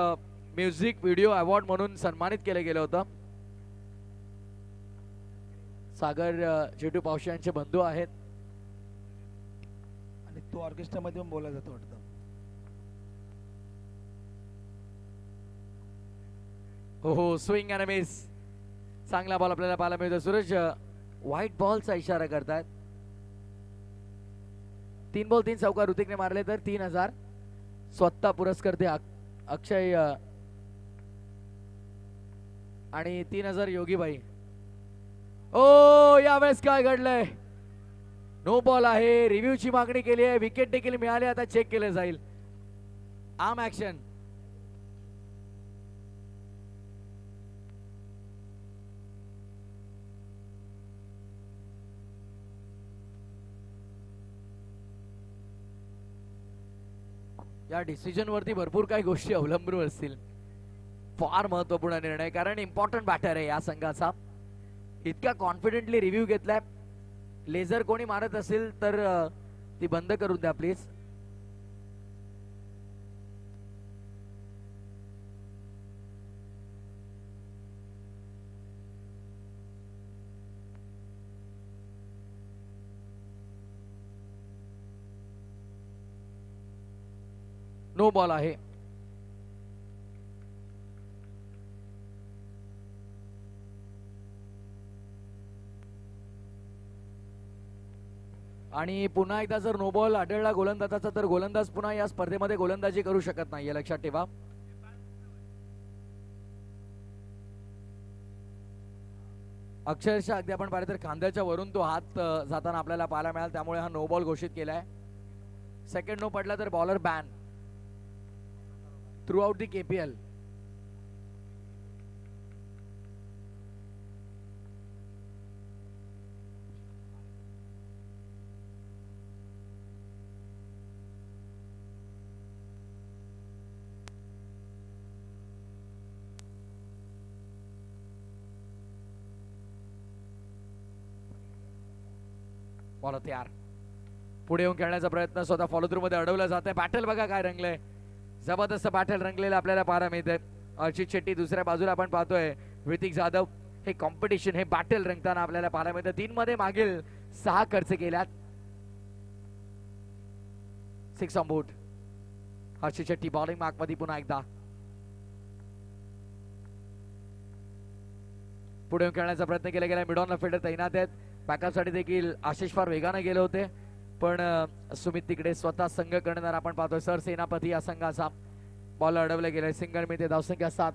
music video award म्हणून सन्मानित केलं गेलं होतं. सागर जेटू पावशे यांचे बंधू आहेत आणि तो ऑर्केस्ट्रा मध्ये पण बोलला जातो वाटतं. हो स्विंग अँड मिस, चांगला बॉल आपल्याला पाहायला मिळतो. सूरज व्हाईट बॉलचा इशारा करतायत. 3 बॉल 3 चौकार ऋतिकने मारले तर 3000. स्वतः पुरस्कर्ते अक्षय आणि 3000 योगीबाई. ओ यावेळेस काय घडलंय, नो बॉल आहे. रिव्ह्यूची मागणी केली आहे, विकेट देखील मिळाली, आता चेक केले जाईल. Arm action. या डिसिजन वरती भरपूर काही गोष्टी अवलंबून असतील. फार महत्वपूर्ण निर्णय, कारण इम्पॉर्टंट बॅटर आहे या संघाचा. इतका कॉन्फिडेंटली रिव्ह्यू घेतलाय. लेझर कोणी मारत असेल तर ती बंद करून द्या प्लीज. नो बॉल आहे. आणि पुन्हा एकदा जर नो बॉल आढळला गोलंदाजाचा तर गोलंदाज पुन्हा या स्पर्धेमध्ये गोलंदाजी करू शकत नाही, लक्षात ठेवा. अक्षरशः अगदी आपण पाहिलं तर खांद्याच्या वरून तो हात जाताना आपल्याला पाहायला मिळाला, त्यामुळे हा नो बॉल घोषित केलाय. सेकंड नो पडला तर bowler ban through out the KPL. Ball तयार, पुढे येऊन खेळण्याचा प्रयत्न स्वतः फॉलो थ्रू मध्ये अडवला जात आहे. बॅटल बघा काय रंगलंय, जबरदस्त बॅटल रंगलेलं आपल्याला पाहायला मिळतंय. अर्चित शेट्टी दुसऱ्या बाजूला आपण पाहतोय ऋतिक जाधव. हे कॉम्पिटिशन, हे बॅटल रंगताना आपल्याला पाहायला मिळतं. 3 मध्ये मागील 6 खर्च केल्यात. 6 on board. Archit Shetty bowling mark मध्ये पुन्हा एकदा. पुढे येऊन खेळण्याचा प्रयत्न केला गेला. मिडॉनला फिल्डर तैनात आहेत. बॅकअपसाठी देखील आशिष फार वेगाने गेले होते, पण सुमित तिकडे स्वतः संघ करणार आपण पाहतोय. सर सेनापती या संघाचा बॉल अडवले गेले. सिंगल मिळते. धावसंख्या 7.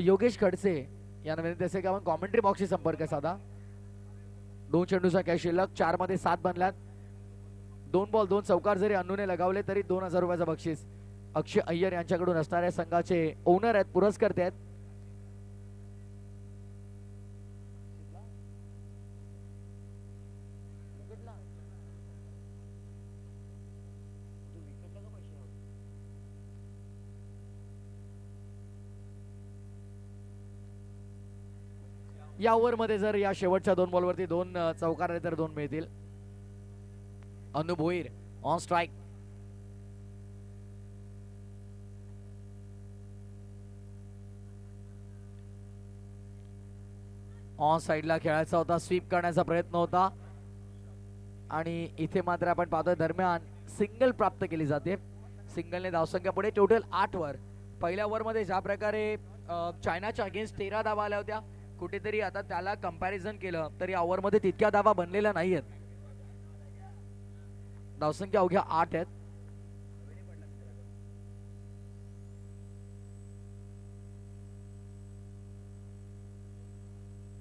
योगेश खडसे यांना विनंती असेल की आपण कॉमेंट्री बॉक्सशी संपर्क साधा. 2 चेंडूचा कॅच शिल्लक. 4 मध्ये 7 बनल्यात. 2 बॉल 2 चौकार जरी अन्नूने लगावले तरी 2000 रुपयाचं बक्षीस अक्षय अय्यर यांच्याकडून असणाऱ्या संघाचे ओनर आहेत, पुरस्कर्ते आहेत. या ओव्हर मध्ये जर या शेवटच्या 2 बॉलवरती 2 चौकार आले तर 2 मिळतील. अनु भोईर ऑन स्ट्राइक. ऑन साइडला खेळायचा होता, स्वीप करण्याचा प्रयत्न होता आणि इथे मात्र आपण पाहतोय दरम्यान सिंगल प्राप्त केली जाते. सिंगलने धावसंख्या पुढे टोटल 8 वर. पहिल्या ओव्हर मध्ये ज्या प्रकारे चायनाच्या अगेन्स्ट 13 धावा आल्या होत्या, कुठेतरी आता त्याला कंपॅरिझन केलं तरी ओव्हर मध्ये तितक्या धावा बनलेल्या नाहीयेत. धावसंख्या अवघ्या 8 आहेत.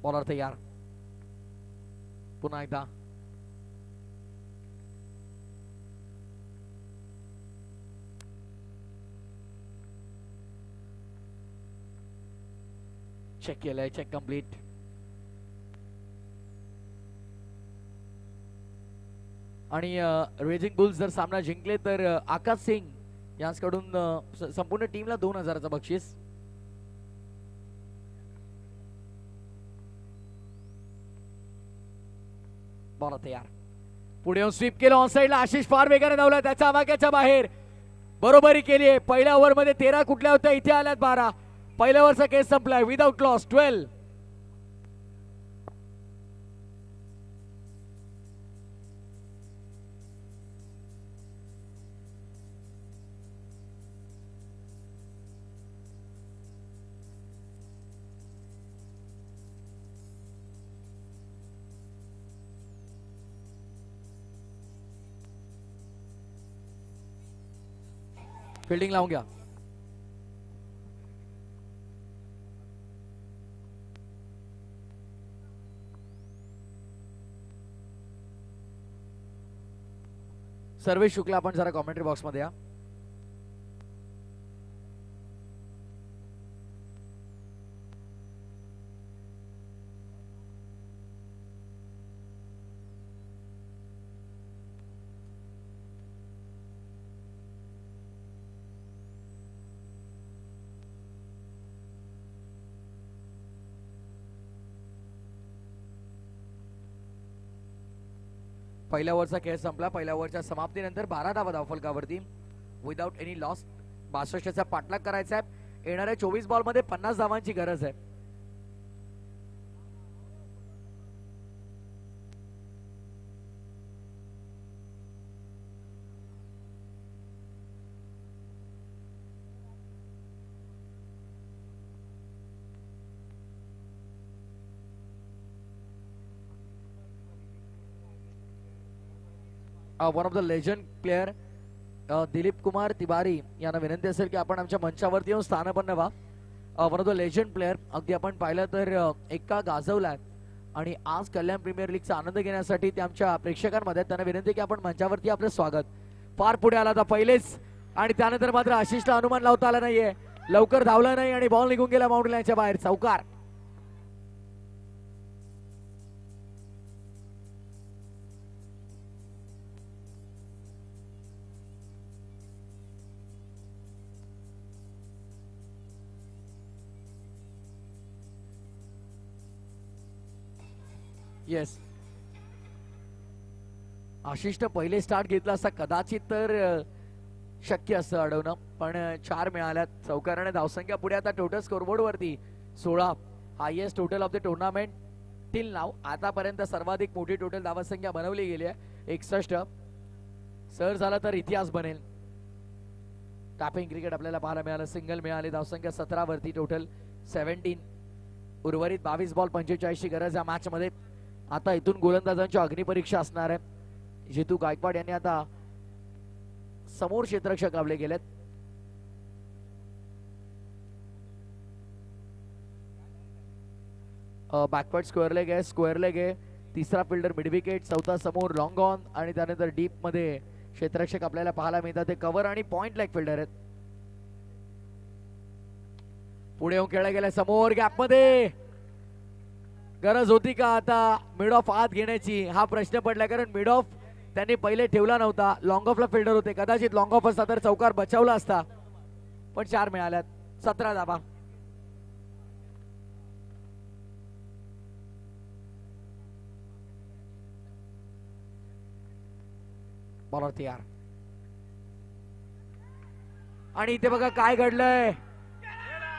बॉलर तयार. पुन्हा एकदा चेक केलंय. Check complete. आणि रेजिंग बुल्स जर सामना जिंकले तर आकाश सिंग यांच्याकडून संपूर्ण टीमला 2000चं बक्षीस. बॉल तयार. पुढे येऊन स्वीप केलं. ऑन साइडला आशिष फार वेगाने धावला, त्याच्या आवाक्याच्या बाहेर बरोबरी केली आहे. पहिल्या ओव्हर मध्ये 13 कुठल्या होत्या, इथे आल्यात 12. पहिल्या ओव्हरचा केस संपलाय. Without loss 12. फिल्डिंग लावून घ्या. सर्वेश शुक्ला आपण जरा कॉमेंट्री बॉक्स मध्ये या. पहिल्या ओव्हरचा खेळ संपला. पहिल्या ओव्हरच्या समाप्तीनंतर 12 धावा धावफलकावरती विदाउट एनी लॉस. 62चा पाठलाग करायचा आहे. येणाऱ्या 24 बॉल मध्ये 50 धावांची गरज आहे. One of the legend player Dilip Kumar Tiwari यांना विनंती असेल की आपण आमच्या मंचावरती येऊन स्थानपन्न व्हा. One of the legend player, अगदी आपण पाहिलं तर एका गाजवलाय आणि आज कल्याण प्रीमियर लीगचा आनंद घेण्यासाठी ते आमच्या प्रेक्षकांमध्ये. त्यांना विनंती की आपण मंचावरती आपलं स्वागत. फार पुढे आला आता पहिलेच आणि त्यानंतर मात्र आशिषला अनुमान लावता आला नाहीये. लवकर धावला नाही आणि बॉल निघून गेला बाउंड्री लाईनच्या बाहेर. चौकार. येस, आशिषनं पहिले स्टार्ट घेतला असता कदाचित तर शक्य असं अडवणं, पण 4 मिळाल्यात. चौकाराने धावसंख्या पुढे आता टोटल स्कोरबोर्ड वरती 16, highest total of the tournament till नाव. आतापर्यंत सर्वाधिक मोठी टोटल धावसंख्या बनवली गेली आहे 61. सर झाला तर इतिहास बनेल. टॅपिंग क्रिकेट आपल्याला पाहायला मिळालं. सिंगल मिळाले. धावसंख्या 17 वरती टोटल 17. उर्वरित 22 बॉल 45 ची गरज या मॅच मध्ये. आता इथून गोलंदाजांची अग्निपरीक्षा असणार आहे. जितू गायकवाड यांनी आता समोर क्षेत्ररक्षक लावले गेलेत. बॅकवर्ड स्क्वेअर लेग आहे, स्क्वेअर लेग आहे. तिसरा फिल्डर मिड विकेट, चौथा समोर लॉंग ऑन आणि त्यानंतर डीप मध्ये क्षेत्ररक्षक आपल्याला पाहायला मिळतात. ते कव्हर आणि पॉइंट लेग फिल्डर आहेत. पुढे येऊन खेळला गेला समोर गॅप मध्ये. गरज होती का आता मिड ऑफ आत घेण्याची हा प्रश्न पडला, कारण मिड ऑफ त्यांनी पहिले ठेवला नव्हता. लॉंग ऑफला फिल्डर होते, कदाचित लॉंग ऑफ असता तर चौकार बचावला असता, पण 4 मिळाल्यात. 17 धावा. बॉलर तयार. आणि इथे बघा काय घडलंय,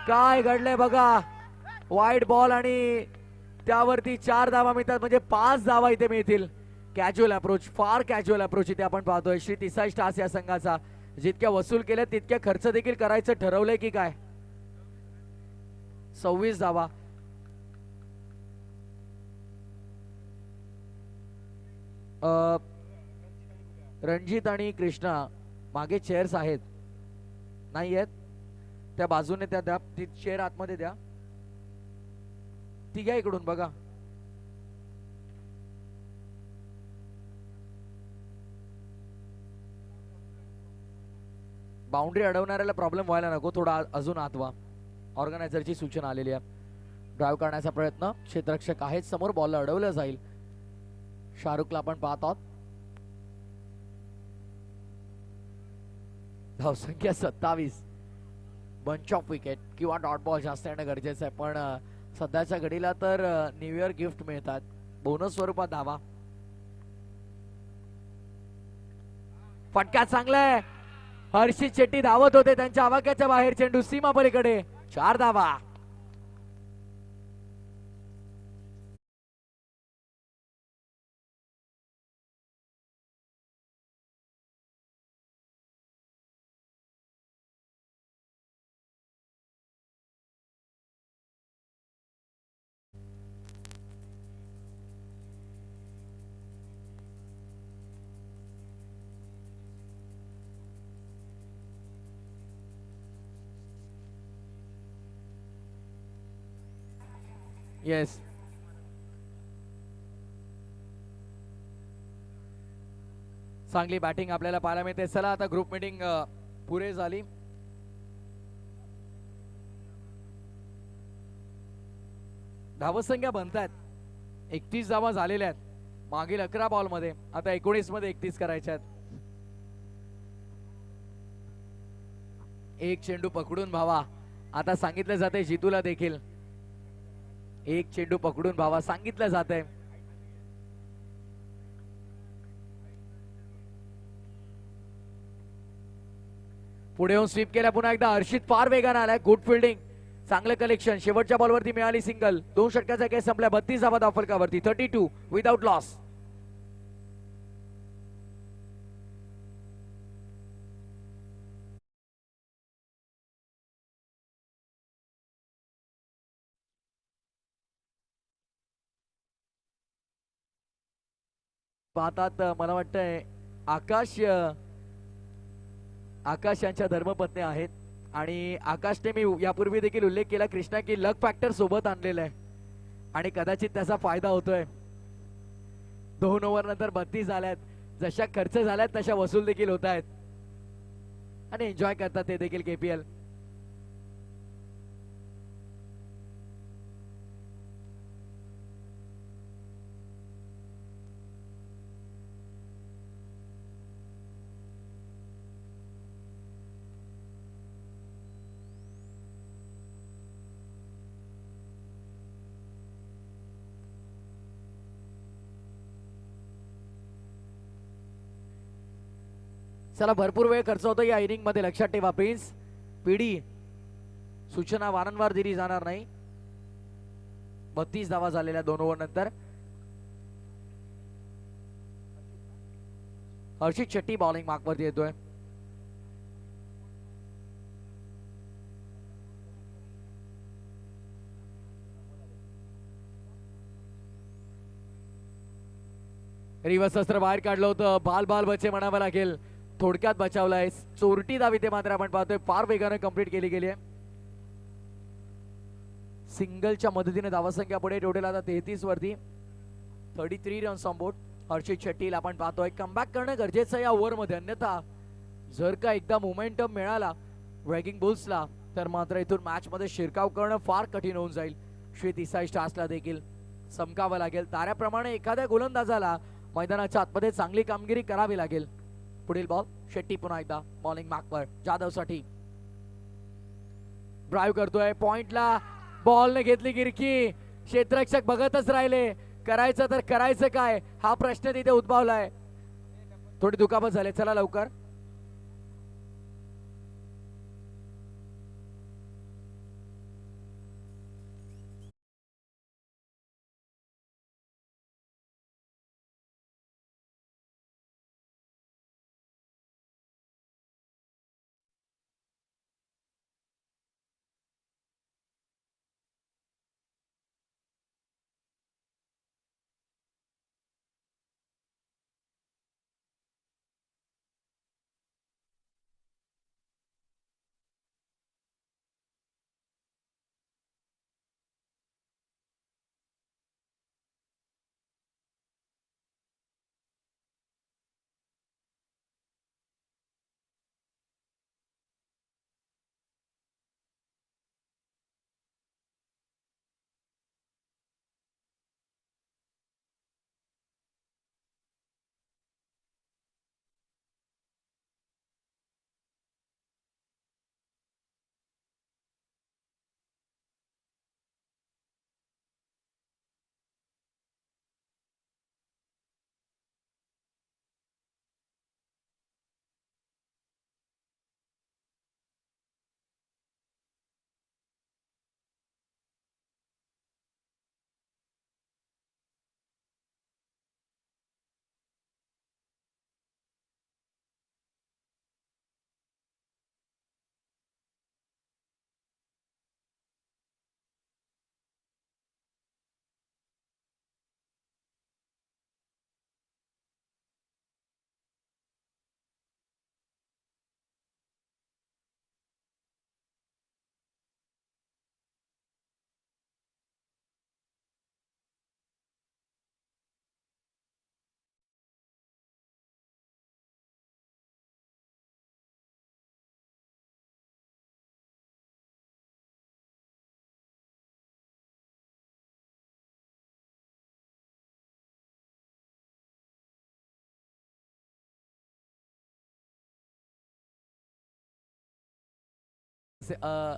काय घडलंय बघा. वाईड बॉल आणि त्यावरती 4 धावा मिळतात, म्हणजे 5 धावा इथे मिळतील. कॅज्युअल अप्रोच, फार कॅज्युअल अप्रोच इथे आपण पाहतोय श्री तिसाई स्टार्स या संघाचा. जितक्या वसूल केल्या तितक्या खर्च देखील करायचं ठरवलंय की काय. 26 धावा. रणजित आणि कृष्णा मागे चेअर्स आहेत, नाही आहेत त्या बाजूने, त्या द्या ती चेअर आतमध्ये द्या. ती घ्या इकडून बघा. बाउंड्री अडवणाऱ्याला प्रॉब्लेम व्हायला नको, थोडा अजून आतवा. ऑर्गनायझरची सूचना आलेली आहे. ड्राईव्ह करण्याचा प्रयत्न, क्षेत्ररक्षक आहेत समोर, बॉलला अडवलं जाईल. शाहरुखला आपण पाहत आहोत. धावसंख्या 27. बंच ऑफ विकेट किंवा डॉट बॉल जास्त येणं गरजेचं आहे, पण सध्याच्या घडीला तर न्यू इयर गिफ्ट मिळतात बोनस स्वरूपात धावा. फटका चांगलाय. हर्षित शेट्टी धावत होते, त्यांच्या आवाक्याच्या बाहेर चेंडू सीमा पलीकडे. 4 धावा. येस, चांगली बॅटिंग आपल्याला पाहायला मिळते. चला आता ग्रुप मीटिंग पुरे झाली. धावसंख्या बनतायत, 31 धावा झालेल्या आहेत मागील 11 बॉल मध्ये. आता 19 मध्ये 31 करायच्या आहेत. एक चेंडू पकडून भावा, आता सांगितलं जाते जितूला देखील एक चेंडू पकडून भावा सांगितलं जात आहे. पुढे येऊन स्वीप केला पुन्हा एकदा. हर्षित फार वेगाने आलाय. गुड फिल्डिंग, चांगलं कलेक्शन. शेवटच्या बॉलवरती मिळाली सिंगल. 2 षटकाचा केस संपला. 32 धावा धावफलकावरती. 32 विदाउट लॉस. पाहतात मला वाटतंय आकाश यांच्या धर्मपत्नी आहेत, आणि आकाशने मी यापूर्वी देखील उल्लेख केला कृष्णा की लक फॅक्टर सोबत आणलेला आहे आणि कदाचित त्याचा फायदा होतोय. 2 ओव्हर नंतर 32 झाल्यात. जशा खर्च झाल्यात तशा वसूल देखील होत आहेत आणि एन्जॉय करतात ते देखील केपीएल. चला भरपूर वेळ खर्च होतो या इनिंग मध्ये, लक्षात ठेवा. प्रिन्स पीडी सूचना वारंवार दिली जाणार नाही. 32 धावा झालेल्या 2 ओव्हर नंतर. हर्षित शेट्टी बॉलिंग मार्क वरती येतोय. रिवर्स अस्त्र बाहेर काढलं होतं. बाल बाल बचे म्हणावं लागेल. थोडक्यात बचावलाय. चोरटी धाव इथे मात्र आपण पाहतोय फार वेगाने कंप्लीट केली गेली आहे. सिंगलच्या मदतीने धावसंख्या पुढे टोटल आता 33 वरती. 33 रन्स ऑन बोर्ड. हर्षित शेट्टीला आपण पाहतोय कमबॅक करणं गरजेचं या ओव्हर मध्ये, अन्यथा जर का एकदा मोमेंटम मिळाला रॅगिंग बुल्सला तर मात्र इथून मॅच मध्ये शिरकाव करणं फार कठीण होऊन जाईल. श्री देसाई स्टार्सला देखील चमकावं लागेल. ताऱ्याप्रमाणे एखाद्या गोलंदाजाला मैदानाच्या आतमध्ये चांगली कामगिरी करावी लागेल. पुढील बॉल शेट्टी पुन्हा एकदा बॉलिंग मार्कवर जाधवसाठी ड्राईव्ह करतोय. पॉइंटला बॉलने घेतली गिरकी. क्षेत्ररक्षक बघतच राहिले. करायचं तर करायचं काय हा प्रश्न तिथे उद्भवलाय. थोडी दुखापत झाली. चला लवकर.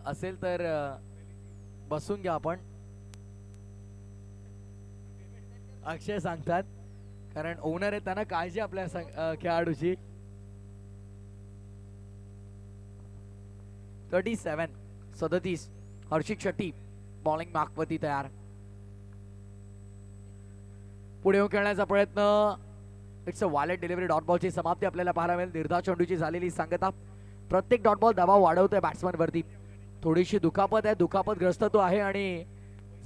असेल तर बसून घ्या आपण. अक्षय सांगतात कारण ओनर आहे त्यांना काळजी आपल्या खेळाडूची. 37 हर्षित शेट्टी बॉलिंग मार्कवरती तयार. पुढे येऊन खेळण्याचा प्रयत्न. It's a violet delivery. Dot बॉलची समाप्ती आपल्याला पाहायला मिळेल. निर्धाव चेंडूची झालेली सांगता. प्रत्येक डॉट बॉल दबाव वाढवतोय बॅट्समन वरती. थोडीशी दुखापत आहे. दुखापतग्रस्त तो आहे आणि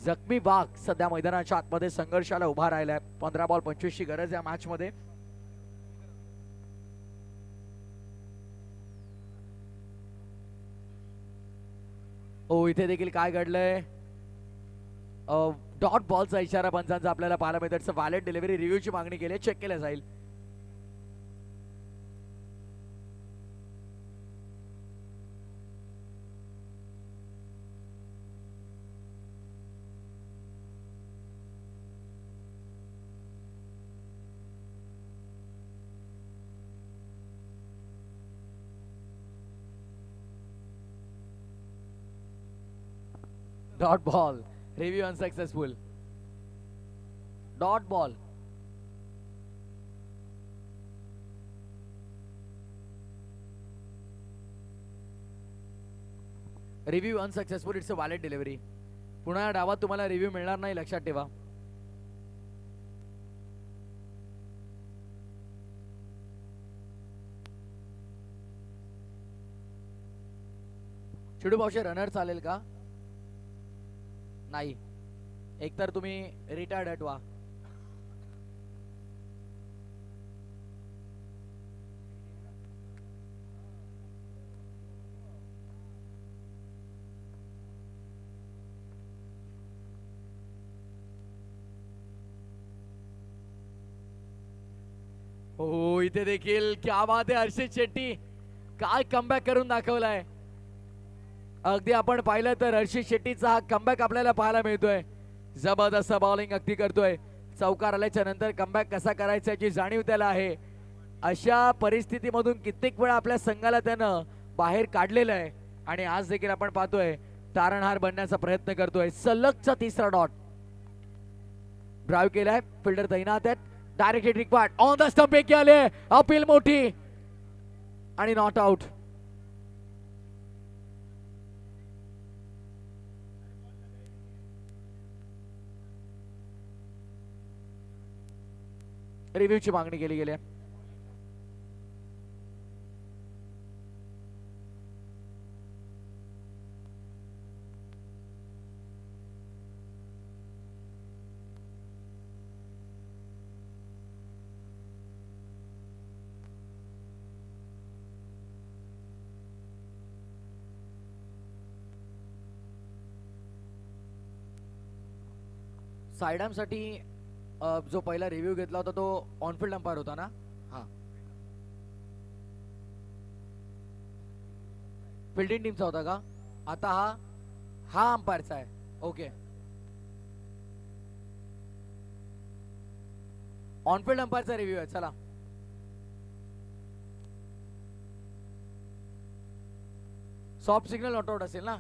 जखमी वाघ सध्या मैदानाच्या आतमध्ये संघर्षाला उभा राहिलाय. 15 बॉल 25 ची गरज या मॅच मध्ये. ओ इथे देखील काय घडलंय. डॉट बॉलचा इशारा पंचांचा आपल्याला पाहायला मिळतो. व्हॅलेट डिलिव्हरी रिव्ह्यूची मागणी केली. चेक केलं जाईल. Dot ball. Review unsuccessful. Dot ball. Review unsuccessful. It's a valid delivery. पुन्हा या डावात तुम्हाला रिव्ह्यू मिळणार नाही, लक्षात ठेवा. चिडू भाऊचे रनर चालेल का? नाही. एकतर तुम्ही रिटायर्ड हटवा. इथे देखील क्या बात आहे, हर्षित शेट्टी काय कमबॅक करून दाखवलाय. अगदी आपण पाहिलं तर हर्षित शेट्टीचा हा कमबॅक आपल्याला पाहायला मिळतोय. जबरदस्त बॉलिंग अगदी करतोय. चौकार आल्याच्या नंतर कमबॅक कसा करायचा याची जाणीव त्याला आहे. अशा परिस्थितीमधून कित्येक वेळा आपल्या संघाला त्यानं बाहेर काढलेलं आहे आणि आज देखील आपण पाहतोय तारणहार बनण्याचा प्रयत्न करतोय. सलगचा तिसरा डॉट ड्राईव्ह केलाय. फिल्डर तैनात आहेत. Direct hit required on the stump एक आले. अपील मोठी आणि नॉट आउट. रिव्ह्यूची मागणी केली गेली आहे. सायडॅम साठी जो पहिला रिव्ह्यू घेतला होता तो ऑनफिल्ड अंपायर होता ना. हा, फिल्डिंग टीमचा होता का. आता हा अंपायरचा आहे. ओके, ऑनफिल्ड अंपायरचा रिव्ह्यू आहे. चला, सॉफ्ट सिग्नल नॉट आउट असेल ना.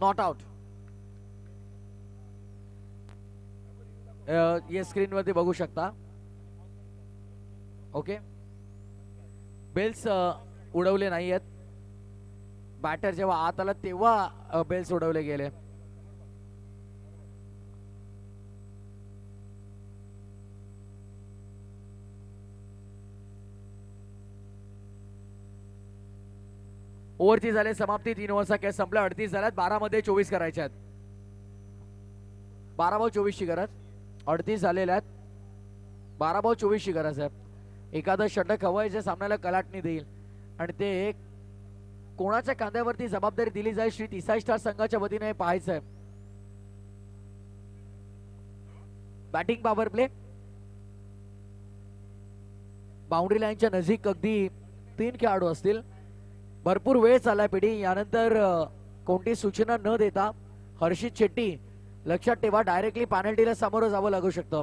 Not out. ये स्क्रीन वरती बघू शकता. ओके, बेल्स उडवले नाही आहेत. बॅटर जेव्हा आत आला तेव्हा बेल्स उडवले गेले. ओव्हरची झाले समाप्ती. 3 ओव्हरचा खेळ संपला. 38 झाल्यात. 12 मध्ये 24 करायचे आहेत. 12/24 ची गरज. 38 झालेल्या आहेत. 12/24 ची गरज आहे. एखादं षटक हवंय जे सामन्याला कलाटणी देईल आणि ते कोणाच्या कांद्यावरती जबाबदारी दिली जाईल श्री तिसाई स्टार संघाच्या वतीने पाहायचं आहे. Batting power play. बाउंड्री लाईनच्या नजीक अगदी 3 खेळाडू असतील. भरपूर वेळ चाललाय पिढी. यानंतर कोणती सूचना न देता हर्षित शेट्टी लक्षात ठेवा डायरेक्टली पॅनल्टीला सामोरं जावं लागू शकतं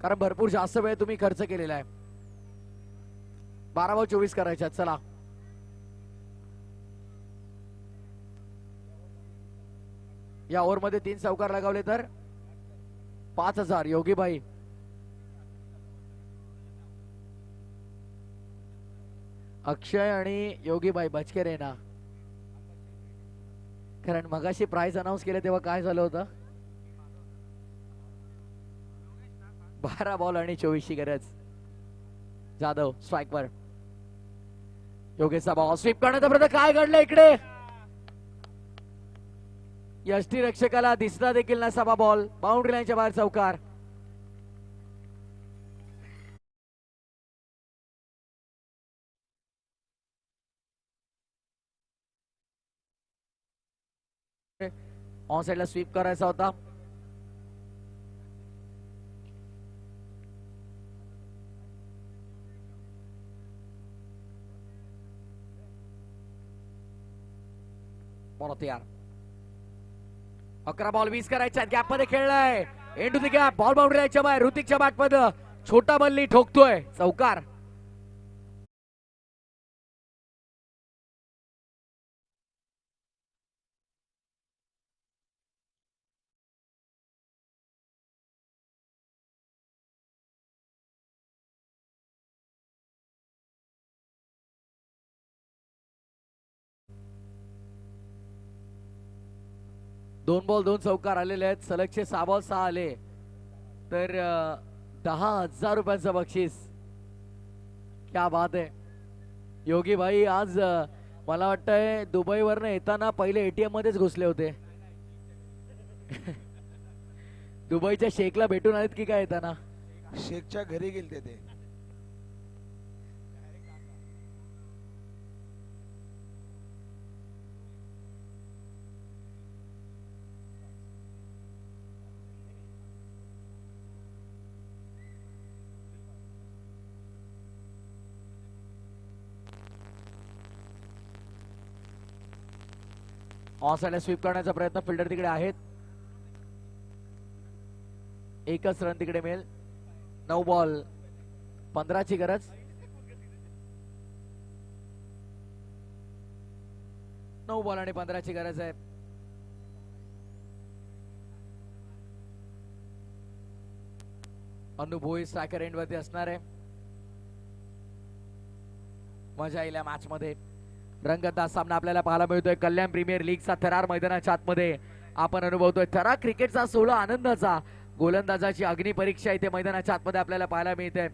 कारण भरपूर जास्त वेळ तुम्ही खर्च केलेला आहे. 12/24 करायच्या. चला, या ओव्हर मध्ये 3 चौकार लगावले तर 5,000. योगीभाई अक्षय आणि योगीभाई बचकेरे ना. कारण मगाशी प्राइस अनाउन्स केले तेव्हा काय झालं होतं. 12 बॉल आणि 24 ची गरज. जाधव स्ट्राइक वर. योगेशचा बॉल स्वीप करण्याचा प्रयत्न. काय घडलं इकडे. यष्टी रक्षकाला दिसला देखील ना. सभा बॉल बाउंड्री लाईनच्या बाहेर. चौकार. ऑन साइडला स्वीप करायचा होता. परत यार 11 बॉल 20 करायच्या गॅप मध्ये खेळलाय end to the gap ball बाउंड्रीच्या बाहेर ऋतिकच्या बॅट मध्ये छोटा बल्ली ठोकतोय चौकार. दोन बॉल 2 चौकार आलेले आहेत. सलगचे 6 बॉल 6 आले तर 10,000 रुपयाचं बक्षीस. क्या बात आहे योगी भाई. आज मला वाटतंय दुबईवरनं येताना पहिले एटीएम मध्येच घुसले होते. दुबईच्या शेखला भेटून आलेत की काय येताना? शेखच्या घरी गेलते ते. ऑन साइडला स्वीप करण्याचा प्रयत्न फिल्डर तिकडे आहेत. एकच रन तिकडे मिळेल. 9 बॉल 15 ची गरज. 9 बॉल आणि 15 ची गरज आहे. अनुभवी स्ट्रायकर एंड वरती असणार आहे. मजा येईल या मॅच मध्ये. रंगतदार सामना आपल्याला पाहायला मिळतोय. कल्याण प्रीमियर लीगचा थरार मैदानाच्या आतमध्ये आपण अनुभवतोय. थरार क्रिकेटचा 16 आनंदाचा गोलंदाजाची अग्निपरीक्षा इथे मैदानाच्या आतमध्ये आपल्याला पाहायला मिळते.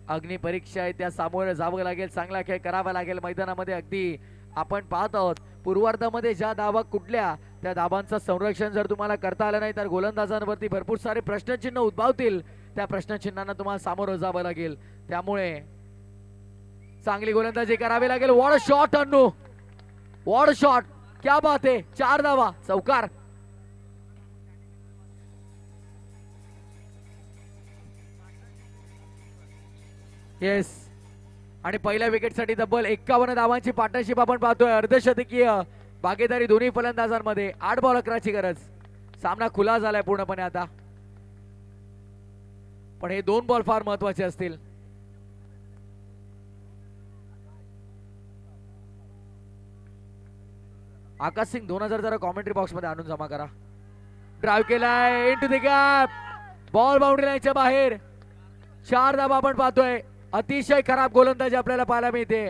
अग्निपरीक्षा त्या सामोरं जावं लागेल. चांगला खेळ करावा लागेल मैदानामध्ये. अगदी आपण पाहत आहोत पूर्वार्धामध्ये ज्या धावा कुठल्या त्या धाबांचं संरक्षण जर तुम्हाला करता आलं नाही तर गोलंदाजांवरती भरपूर सारे प्रश्नचिन्ह उद्भवतील. त्या प्रश्नचिन्हांना तुम्हाला सामोरं जावं लागेल. त्यामुळे चांगली गोलंदाजी करावी लागेल. What a shot Annu. What a shot. क्या बात आहे. 4 धावा चौकार. येस आणि पहिल्या विकेटसाठी तब्बल 51 धावांची पार्टनरशिप आपण पाहतोय. अर्धशतकीय भागीदारी दोन्ही फलंदाजांमध्ये. 8 बॉल 11 ची गरज. सामना खुला झालाय पूर्णपणे आता. पण हे 2 बॉल फार महत्वाचे असतील. आकाश सिंग 2000 जरा कॉमेंट्री बॉक्स मध्ये आणून जमा करा. ड्राइव्ह केलाय into the gap. Ball boundary लाईनच्या बाहेर. 4 धावा आपण पाहतोय. अतिशय खराब गोलंदाजी आपल्याला पाहायला मिळते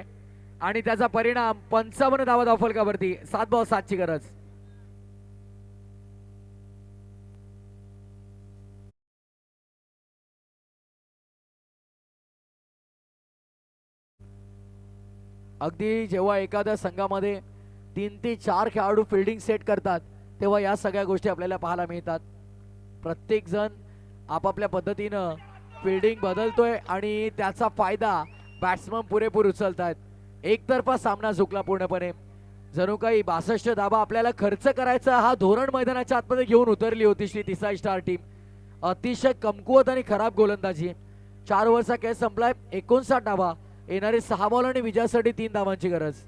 आणि त्याचा परिणाम 55 धावा धावफलकावरती. 7 बॉल 7 ची गरज. अगदी जेव्हा एखाद्या संघामध्ये 3 ते 4 खेळाडू फिल्डिंग सेट करतात तेव्हा या सगळ्या गोष्टी आपल्याला पाहायला मिळतात. प्रत्येक जण आपापल्या पद्धतीनं फिल्डिंग बदलतोय आणि त्याचा फायदा बॅट्समन पुरेपूर उचलतात. एकतर्फा सामना झुकला पूर्णपणे. जणू काही 62 धावा आपल्याला खर्च करायचा हा धोरण मैदानाच्या आतमध्ये घेऊन उतरली होती श्री तिसाई स्टार टीम. अतिशय कमकुवत आणि खराब गोलंदाजी. 4 ओव्हरचा खेळ संपलाय. 59 धावा. येणारे 6 बॉल आणि विजयासाठी 3 धावांची गरज.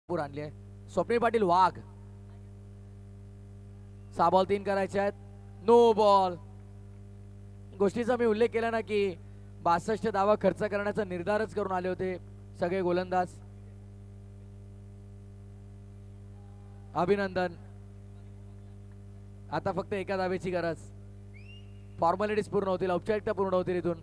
आणली आहे. स्वप्नील पाटील वाघ. 6 बॉल 3 करायचे आहेत. No ball. गोष्टीचा मी उल्लेख केला ना की 62 धावा खर्च करण्याचा निर्धारच करून आले होते सगळे गोलंदाज. अभिनंदन. आता फक्त एका धावेची गरज. फॉर्मॅलिटीज पूर्ण होतील, औपचारिकता पूर्ण होतील इथून.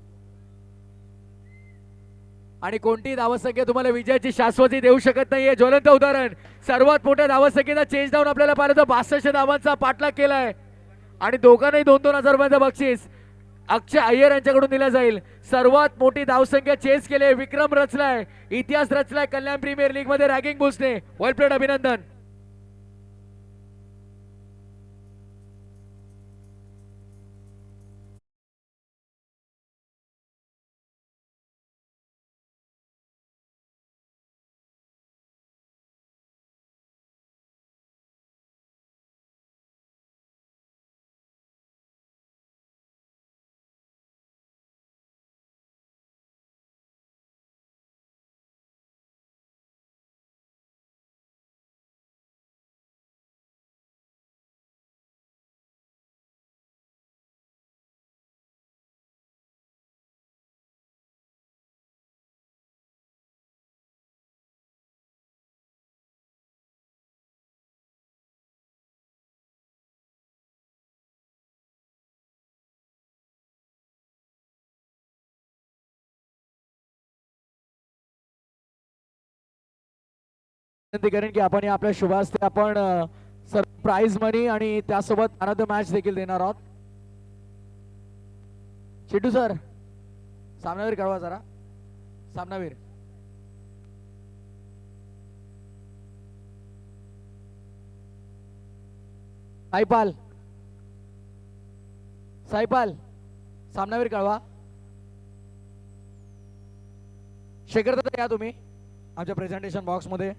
आणि कोणती धावसंख्या तुम्हाला विजयाची शाश्वती देऊ शकत नाहीये. ज्वलंत उदाहरण, सर्वात मोठ्या धावसंख्येचा चेंज डाऊन आपल्याला पाहिलं तर 62 धावांचा पाठलाग केलाय आणि दोघांनाही 2-2 हजार रुपयांचं बक्षीस अक्षय अय्यर यांच्याकडून दिला जाईल. सर्वात मोठी धावसंख्या चेस केले, विक्रम रचलाय, इतिहास रचलाय कल्याण प्रीमियर लीग मध्ये रॅगिंग बुल्सने. वेल प्लेड, अभिनंदन. विनंती करेन की आपण आपल्या शुभास्ते आपण सर्व प्राइज मनी आणि त्यासोबत मॅन ऑफ द मॅच देखील देणार आहोत. चिटू सर, सामनावीर कळवा जरा. सामनावीर, साईपाल, साईपाल, सामनावीर कळवा. शेखर दादा या तुम्ही आमच्या प्रेझेंटेशन बॉक्स मध्ये.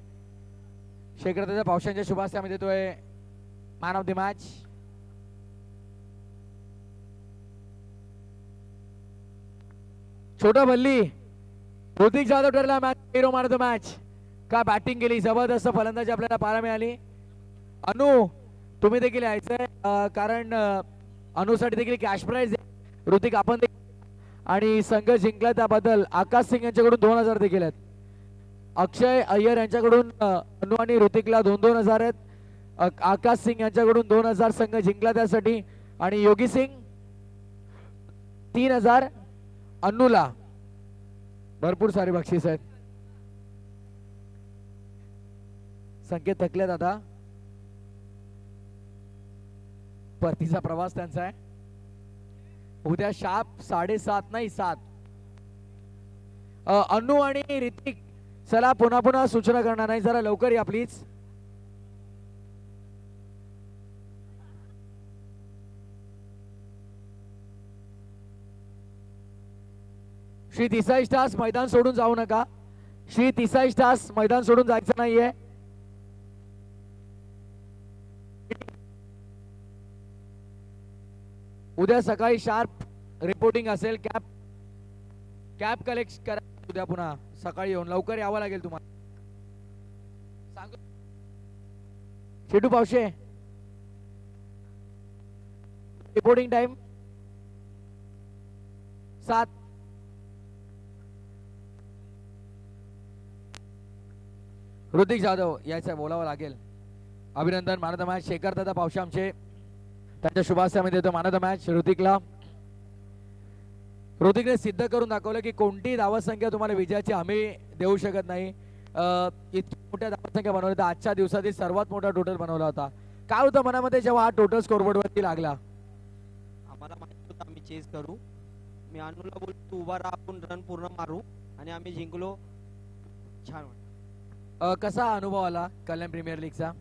शेखर दादा पावसांच्या शुभास्ते आम्ही देतोय मॅन ऑफ द मॅच. छोटा भल्ली, ऋतिक जाधव ठरला match hero man of the match. का बॅटिंग केली, जबरदस्त फलंदाजी आपल्याला पाहायला मिळाली. अनु तुम्ही देखील यायचंय कारण अनुसाठी देखील कॅश प्राइज. ऋतिक आपण आणि संघ जिंकला त्याबद्दल आकाश सिंग यांच्याकडून 2000 देखील आहेत. अक्षय अय्यर यांच्याकडून अनु आणि ऋतिकला 2,000 आहेत. आकाश सिंग यांच्याकडून 2000 संघ जिंकला त्यासाठी. आणि योगी सिंग 3000. अन्नूला भरपूर सारे बक्षीस आहेत. संकेत थकल्यात आता. परतीचा प्रवास त्यांचा आहे. उद्या शार्प 7:30 नाही 7. अन्नू आणि ऋतिक चला पुन्हा पुन्हा सूचना करणार नाही, जरा लवकर या प्लीज. श्री तिसाई स्टार्स मैदान सोडून जाऊ नका. श्री तिसाई स्टार्स मैदान सोडून जायचं नाहीये. उद्या सकाळी शार्प रिपोर्टिंग असेल. कॅप कलेक्ट करा उद्या पुन्हा सकाळी येऊन. लवकर यावं लागेल तुम्हाला. सांगू शेटू पावशे, रिपोर्टिंग टाइम 7. ऋतिक जाधव यायचं बोलावं लागेल. अभिनंदन. Man of the match Shekhar दादा पावशे आमचे, त्यांच्या शुभास्यामध्ये देतो मॅन ऑफ द मॅच ऋतिकला. ऋतिकने सिद्ध करून दाखवलं की कोणती धावसंख्या तुम्हाला विजयाची हमी देऊ शकत नाही. इतकी मोठ्या धावसंख्या बनवल्या. तर आजच्या दिवसातील सर्वात मोठा टोटल बनवला होता. काय होतं मनामध्ये जेव्हा हा टोटल स्कोरबोर्ड वरती लागला? आम्हाला माहित होतं आम्ही चेस करू. मी अनुला बोलतो तू उभा राहा, आपण रन पूर्ण मारू आणि आम्ही जिंकलो. छान वाटलं. कसा अनुभव आला कल्याण प्रीमियर लीगचा?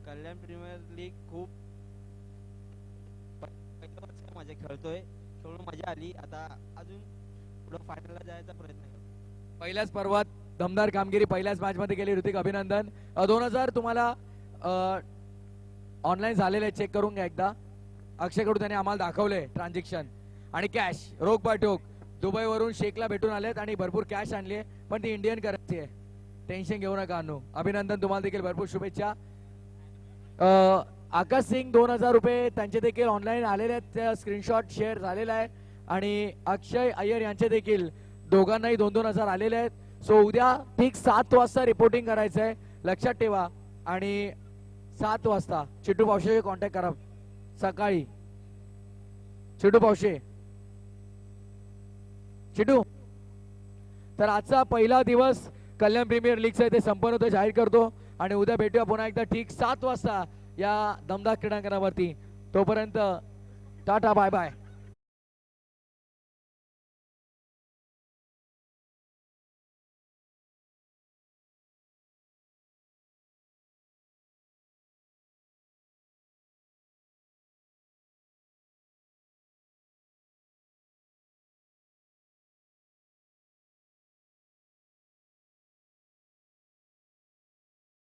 कल्याण प्रीमियर लीग खूप पहिलं वर्ष माझे खेळतोय, खेळून मजा आली. आता अजून पुढे फायनलला जायचा प्रयत्न करतो. पहिल्याच पर्वात दमदार कामगिरी पहिल्याच मॅच मध्ये केली ऋतिक, अभिनंदन. 2000 तुम्हाला ऑनलाईन झालेले चेक करून घ्या एकदा. अक्षयकडून त्याने आम्हाला दाखवले ट्रान्झॅक्शन आणि कॅश रोख पाठोक. दुबईवरून शेखला भेटून आलेत आणि भरपूर कॅश आणली, पण ती इंडियन करन्सी आहे. टेन्शन घेऊ नका अनु. अभिनंदन, तुम्हाला देखील भरपूर शुभेच्छा. आकाश सिंग 2000 रुपये त्यांचे देखील ऑनलाईन आलेले आहेत. स्क्रीनशॉट शेअर झालेला आहे. आणि अक्षय अय्यर यांचे देखील दोघांनाही 2,000 आलेले आहेत. सो उद्या ठीक 7 वाजता रिपोर्टिंग करायचं आहे, लक्षात ठेवा. आणि 7 वाजता चिट्टू पावशे कॉन्टॅक्ट करा. सकाळी. चिडू पावशे, चिडू. तर आजचा पहिला दिवस कल्याण प्रीमियर लीगचा इथे संपन्न होतो जाहीर करतो आणि उद्या भेटूया पुन्हा एकदा ठीक 7 वाजता या दमदार क्रीडांगणावरती. तोपर्यंत टाटा बाय बाय.